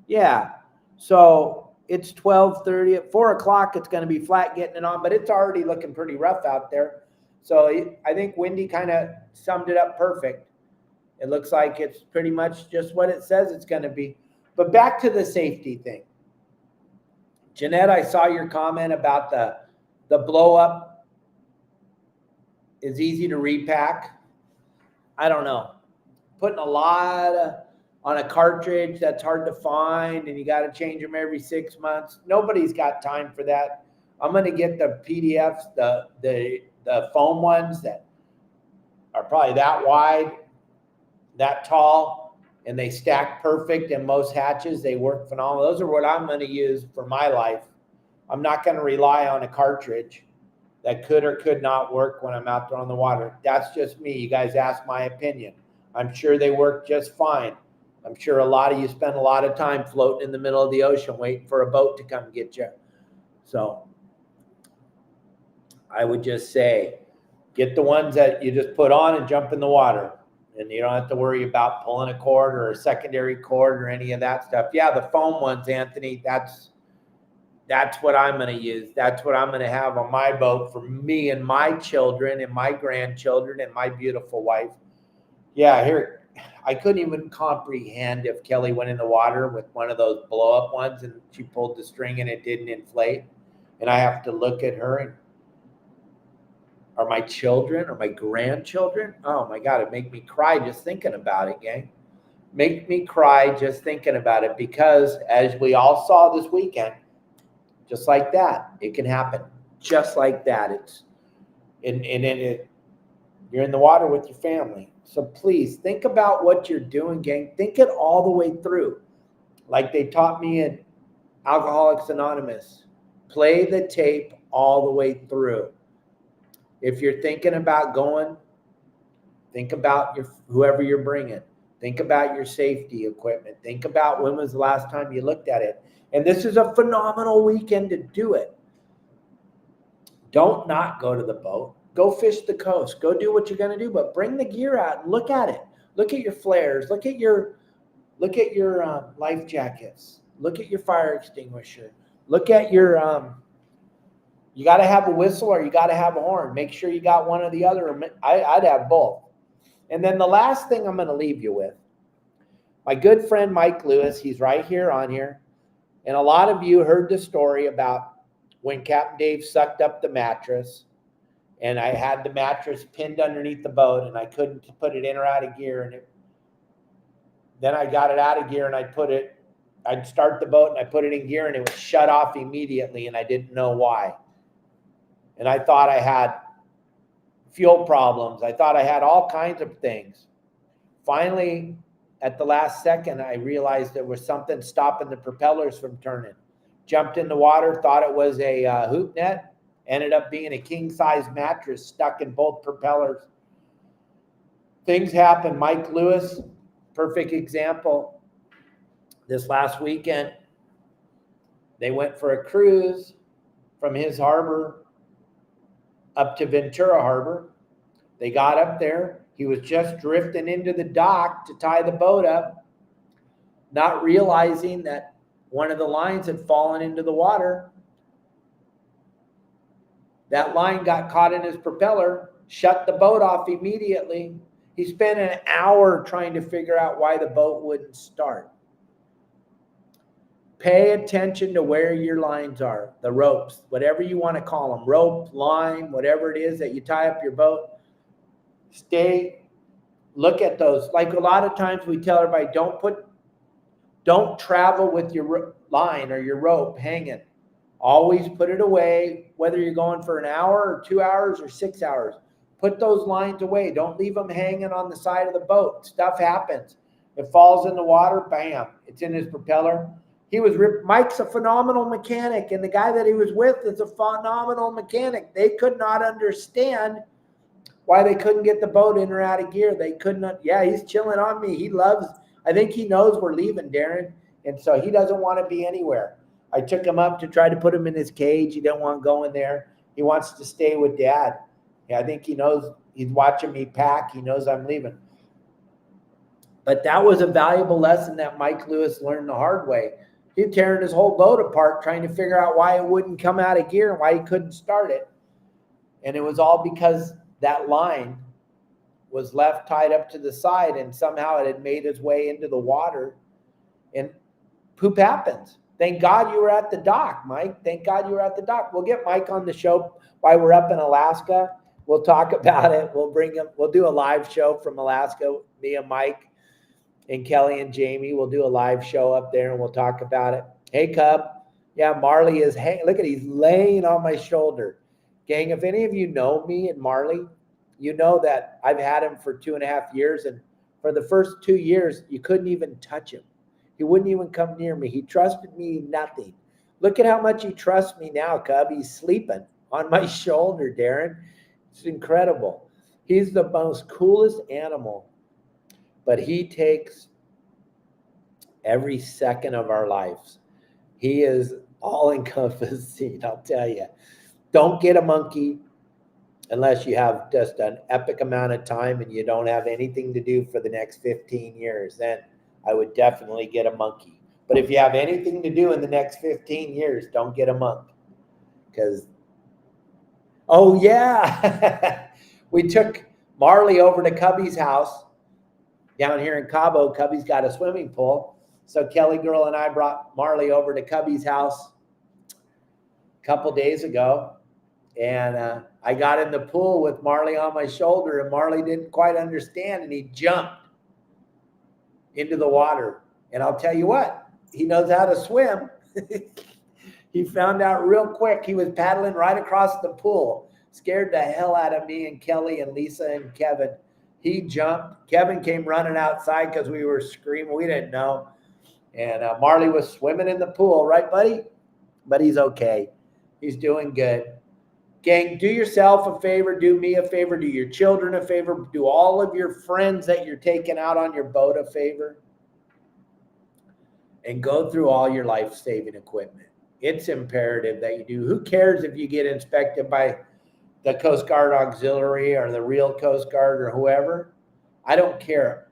Yeah. So it's 12:30. At 4 o'clock, it's going to be flat getting it on, but it's already looking pretty rough out there. So I think Windy kind of summed it up perfect. It looks like it's pretty much just what it says it's going to be. But back to the safety thing. Jeanette, I saw your comment about the blow up is easy to repack. I don't know. Putting a lot on a cartridge that's hard to find and you got to change them every 6 months. Nobody's got time for that. I'm going to get the PDFs, the foam ones that are probably that wide, that tall, and they stack perfect in most hatches. They work phenomenal. Those are what I'm going to use for my life. I'm not going to rely on a cartridge that could or could not work when I'm out there on the water. That's just me. You guys ask my opinion. I'm sure they work just fine. I'm sure a lot of you spend a lot of time floating in the middle of the ocean waiting for a boat to come get you. So I would just say, get the ones that you just put on and jump in the water. And you don't have to worry about pulling a cord or a secondary cord or any of that stuff. Yeah, the foam ones, Anthony, that's what I'm going to use. That's what I'm going to have on my boat for me and my children and my grandchildren and my beautiful wife. Yeah, here, I couldn't even comprehend if Kelly went in the water with one of those blow-up ones and she pulled the string and it didn't inflate. And I have to look at her and are my children or my grandchildren? Oh my God, it make me cry just thinking about it, gang. Make me cry just thinking about it because as we all saw this weekend, just like that, it can happen. Just like that. It's you're in the water with your family. So please think about what you're doing, gang. Think it all the way through. Like they taught me in Alcoholics Anonymous. Play the tape all the way through. If you're thinking about going, think about whoever you're bringing. Think about your safety equipment. Think about when was the last time you looked at it. And this is a phenomenal weekend to do it. Don't not go to the boat. Go fish the coast. Go do what you're going to do, but bring the gear out and look at it. Look at your flares. Look at your life jackets. Look at your fire extinguisher. Look at your you got to have a whistle or you got to have a horn. Make sure you got one or the other. I'd have both. And then the last thing I'm going to leave you with, my good friend Mike Lewis, he's right here on here. And a lot of you heard the story about when Captain Dave sucked up the mattress and I had the mattress pinned underneath the boat and I couldn't put it in or out of gear. And then I got it out of gear and I'd start the boat and I put it in gear and it would shut off immediately and I didn't know why. And I thought I had fuel problems. I thought I had all kinds of things. Finally, at the last second, I realized there was something stopping the propellers from turning. Jumped in the water, thought it was a hoop net, ended up being a king-size mattress stuck in both propellers. Things happen. Mike Lewis, perfect example. This last weekend, they went for a cruise from his harbor up to Ventura Harbor. They got up there. He was just drifting into the dock to tie the boat up, not realizing that one of the lines had fallen into the water. That line got caught in his propeller, shut the boat off immediately. He spent an hour trying to figure out why the boat wouldn't start. Pay attention to where your lines are, the ropes, whatever you want to call them, rope, line, whatever it is that you tie up your boat. Look at those. Like a lot of times we tell everybody, don't travel with your line or your rope hanging. Always put it away, whether you're going for an hour or 2 hours or 6 hours. Put those lines away. Don't leave them hanging on the side of the boat. Stuff happens. It falls in the water, bam, it's in his propeller. Mike's a phenomenal mechanic, and the guy that he was with is a phenomenal mechanic. They could not understand why they couldn't get the boat in or out of gear. They could not. Yeah, he's chilling on me. I think he knows we're leaving, Darren, and so he doesn't want to be anywhere. I took him up to try to put him in his cage. He didn't want to go in there. He wants to stay with Dad. Yeah, I think he knows. He's watching me pack. He knows I'm leaving. But that was a valuable lesson that Mike Lewis learned the hard way. He's tearing his whole boat apart trying to figure out why it wouldn't come out of gear and why he couldn't start it. And it was all because that line was left tied up to the side and somehow it had made its way into the water. And poop happens. Thank God you were at the dock, Mike. Thank God you were at the dock. We'll get Mike on the show while we're up in Alaska. We'll talk about it. We'll bring him. We'll do a live show from Alaska, me and Mike. And Kelly and Jamie will do a live show up there and we'll talk about it. Hey, Cub. Yeah, Marley is look at he's laying on my shoulder. Gang, if any of you know me and Marley, you know that I've had him for 2.5 years. And for the first 2 years, you couldn't even touch him. He wouldn't even come near me. He trusted me nothing. Look at how much he trusts me now, Cub. He's sleeping on my shoulder, Darren. It's incredible. He's the most coolest animal. But he takes every second of our lives. He is all-encompassing, I'll tell you. Don't get a monkey unless you have just an epic amount of time and you don't have anything to do for the next 15 years. Then I would definitely get a monkey. But if you have anything to do in the next 15 years, don't get a monk. Because, oh, yeah. We took Marley over to Cubby's house. Down here in Cabo, Cubby's got a swimming pool. So Kelly girl and I brought Marley over to Cubby's house a couple days ago. And I got in the pool with Marley on my shoulder, and Marley didn't quite understand, and he jumped into the water. And I'll tell you what, he knows how to swim. He found out real quick. He was paddling right across the pool. Scared the hell out of me and Kelly and Lisa and Kevin. He jumped. Kevin came running outside because we were screaming. We didn't know. And Marley was swimming in the pool, right, buddy? But he's okay. He's doing good. Gang, do yourself a favor, do me a favor, do your children a favor, do all of your friends that you're taking out on your boat a favor, and go through all your life-saving equipment. It's imperative that you do. Who cares if you get inspected by the Coast Guard Auxiliary or the real Coast Guard or whoever? I don't care.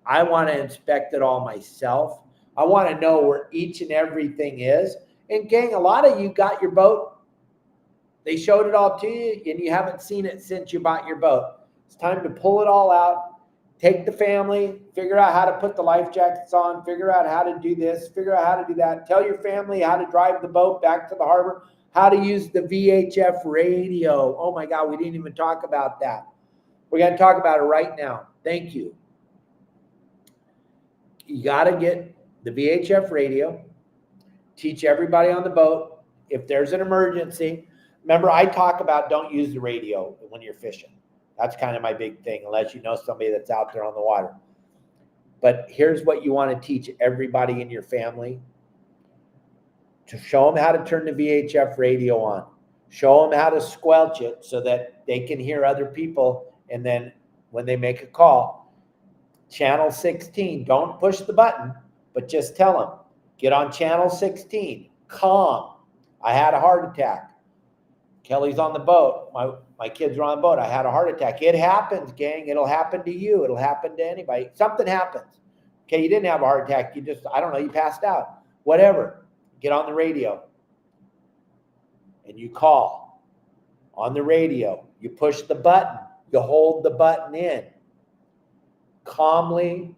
I want to inspect it all myself. I want to know where each and everything is. And gang, a lot of you got your boat. They showed it all to you, and you haven't seen it since you bought your boat. It's time to pull it all out, take the family, figure out how to put the life jackets on, figure out how to do this, figure out how to do that. Tell your family how to drive the boat back to the harbor, how to use the VHF radio. Oh my God, we didn't even talk about that. We're going to talk about it right now. Thank you. You got to get the VHF radio, teach everybody on the boat. If there's an emergency, remember, I talk about don't use the radio when you're fishing. That's kind of my big thing, unless you know somebody that's out there on the water. But here's what you want to teach everybody in your family. To show them how to turn the VHF radio on. Show them how to squelch it so that they can hear other people. And then when they make a call, channel 16, don't push the button, but just tell them, get on channel 16, calm. I had a heart attack. Kelly's on the boat. My kids are on the boat. I had a heart attack. It happens, gang. It'll happen to you. It'll happen to anybody. Something happens. Okay, you didn't have a heart attack. You just, I don't know, you passed out. Whatever. Get on the radio. And you call. On the radio. You push the button. You hold the button in. Calmly.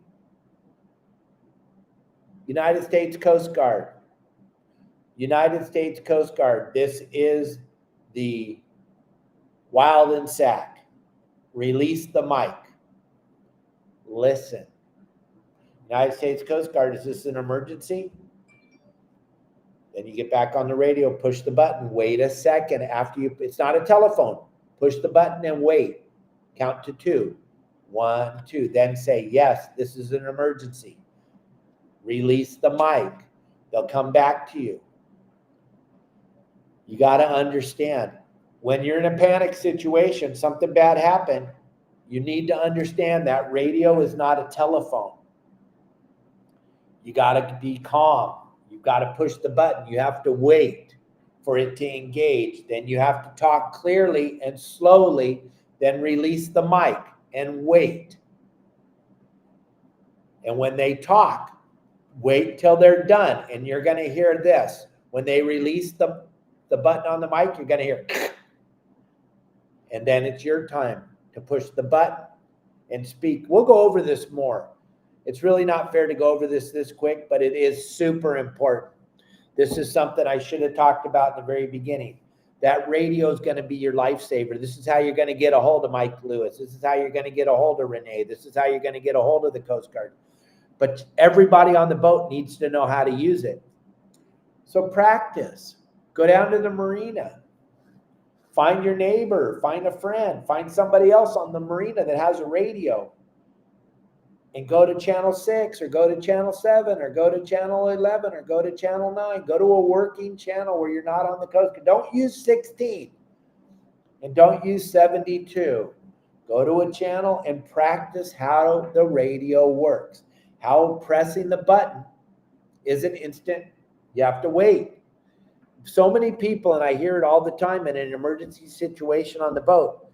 United States Coast Guard. United States Coast Guard. This is the Wild and Sack. Release the mic. Listen. United States Coast Guard, is this an emergency? Then you get back on the radio, push the button, wait a second after you, it's not a telephone. Push the button and wait. Count to 2. 1, 2. Then say, yes, this is an emergency. Release the mic. They'll come back to you. You got to understand, when you're in a panic situation, something bad happened, you need to understand that radio is not a telephone. You got to be calm. You've got to push the button. You have to wait for it to engage. Then you have to talk clearly and slowly, then release the mic and wait. And when they talk, wait till they're done. And you're going to hear this. When they release the button on the mic, you're going to hear, and then it's your time to push the button and speak. We'll go over this more. It's really not fair to go over this quick, but it is super important. This is something I should have talked about in the very beginning. That radio is going to be your lifesaver. This is how you're going to get a hold of Mike Lewis. This is how you're going to get a hold of Renee. This is how you're going to get a hold of the Coast Guard. But everybody on the boat needs to know how to use it. So practice. Go down to the marina. Find your neighbor. Find a friend. Find somebody else on the marina that has a radio. And go to channel 6 or go to channel 7 or go to channel 11 or go to channel 9. Go to a working channel where you're not on the coast. Don't use 16 and don't use 72. Go to a channel and practice how the radio works. How pressing the button isn't instant. You have to wait. So many people, and I hear it all the time in an emergency situation on the boat,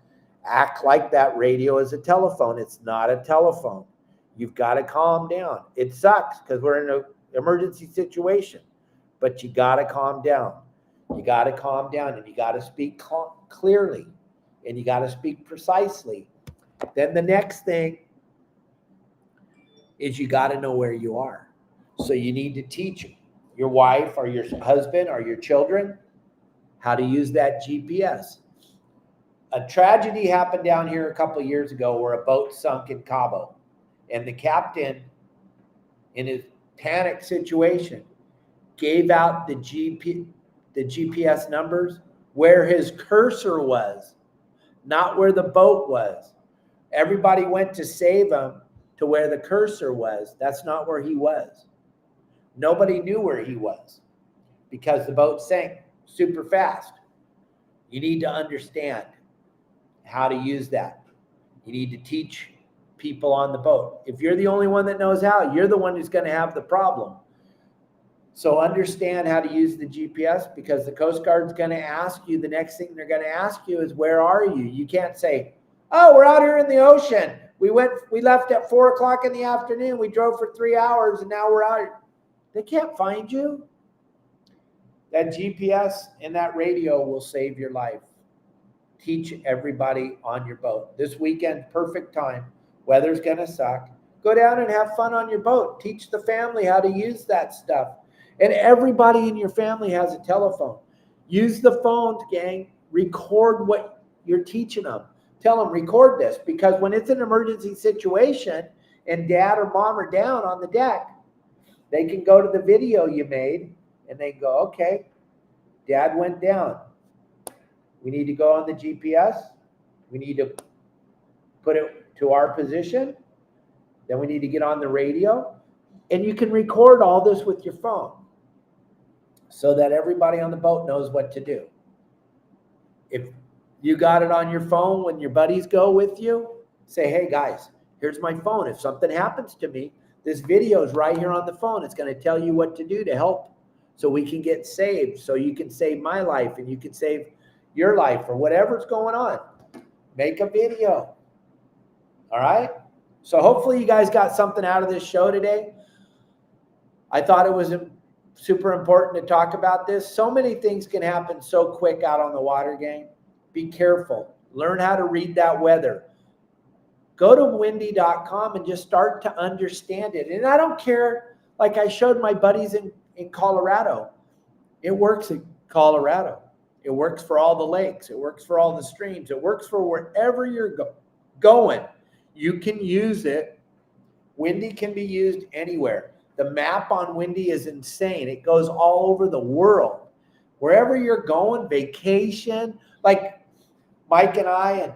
act like that radio is a telephone. It's not a telephone. You've got to calm down. It sucks because we're in an emergency situation, but you got to calm down. You got to calm down, and you got to speak clearly, and you got to speak precisely. Then the next thing is you got to know where you are. So you need to teach your wife or your husband or your children how to use that GPS. A tragedy happened down here a couple of years ago where a boat sunk in Cabo. And the captain, in his panic situation, gave out the GPS numbers where his cursor was, not where the boat was. Everybody went to save him to where the cursor was. That's not where he was. Nobody knew where he was because the boat sank super fast. You need to understand how to use that. You need to teach people on the boat. If you're the only one that knows how, you're the one who's going to have the problem. So understand how to use the GPS, because the Coast Guard's going to ask you, the next thing they're going to ask you is, where are you? You can't say, oh, we're out here in the ocean. We left at 4 o'clock in the afternoon. We drove for 3 hours and now we're out here. They can't find you. That GPS and that radio will save your life. Teach everybody on your boat. This weekend, perfect time. Weather's going to suck. Go down and have fun on your boat. Teach the family how to use that stuff. And everybody in your family has a telephone. Use the phones, gang. Record what you're teaching them. Tell them, record this, because when it's an emergency situation and dad or mom are down on the deck, they can go to the video you made and they go, okay, dad went down. We need to go on the GPS. We need to put it to our position. Then we need to get on the radio. And you can record all this with your phone so that everybody on the boat knows what to do. If you got it on your phone when your buddies go with you, say, hey guys, here's my phone. If something happens to me, this video is right here on the phone. It's going to tell you what to do to help so we can get saved, so you can save my life and you can save your life or whatever's going on. Make a video. All right? So hopefully you guys got something out of this show today. I thought it was super important to talk about this. So many things can happen so quick out on the water, gang. Be careful. Learn how to read that weather. Go to windy.com and just start to understand it. And I don't care, like I showed my buddies in Colorado. It works in Colorado. It works for all the lakes. It works for all the streams. It works for wherever you're going. You can use it. Windy can be used anywhere. The map on Windy is insane. It goes all over the world. Wherever you're going, vacation, like Mike and I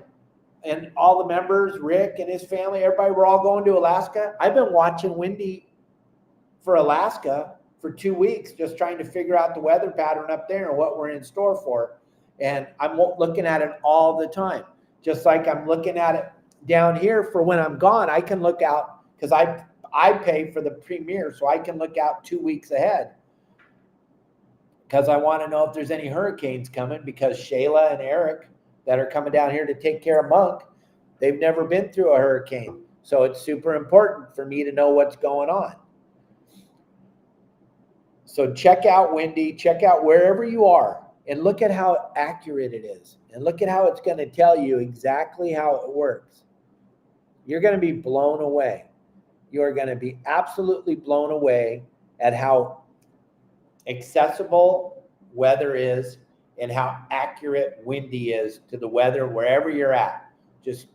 and all the members, Rick and his family, everybody, we're all going to Alaska. I've been watching Windy for Alaska for 2 weeks, just trying to figure out the weather pattern up there and what we're in store for. And I'm looking at it all the time. Just like I'm looking at it down here for when I'm gone. I can look out because I pay for the premier, so I can look out 2 weeks ahead because I want to know if there's any hurricanes coming, because Shayla and Eric that are coming down here to take care of Monk, they've never been through a hurricane. So it's super important for me to know what's going on. So check out Windy, check out wherever you are, and look at how accurate it is. And look at how it's going to tell you exactly how it works. You're going to be blown away. You are going to be absolutely blown away at how accessible weather is and how accurate Windy is to the weather wherever you're at. Just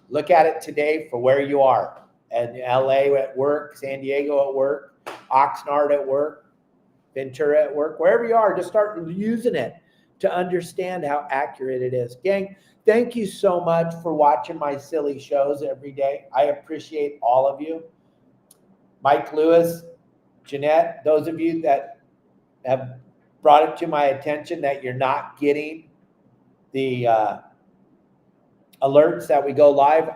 look at it today for where you are. And LA at work, San Diego at work, Oxnard at work, Ventura at work, wherever you are, just start using it to understand how accurate it is. Gang, thank you so much for watching my silly shows every day. I appreciate all of you. Mike Lewis, Jeanette, those of you that have brought it to my attention that you're not getting the alerts that we go live.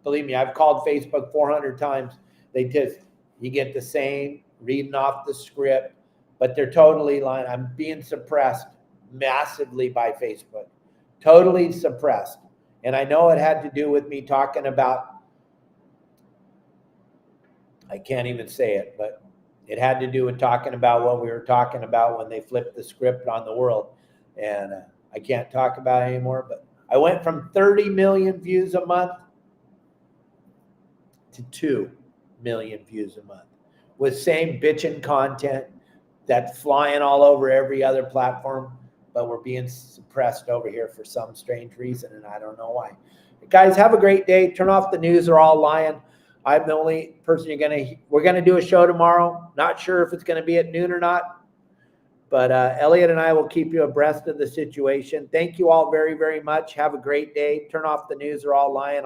Believe me, I've called Facebook 400 times. You get the same reading off the script, but they're totally lying. I'm being suppressed massively by Facebook, totally suppressed. And I know it had to do with me talking about, I can't even say it, but it had to do with talking about what we were talking about when they flipped the script on the world. And I can't talk about it anymore, but I went from 30 million views a month to 2 million views a month with same bitchin' content that's flying all over every other platform, but we're being suppressed over here for some strange reason, and I don't know why. Guys, have a great day. Turn off the news. They're all lying. I'm the only person we're going to do a show tomorrow. Not sure if it's going to be at noon or not, but Elliot and I will keep you abreast of the situation. Thank you all very, very much. Have a great day. Turn off the news. They're all lying.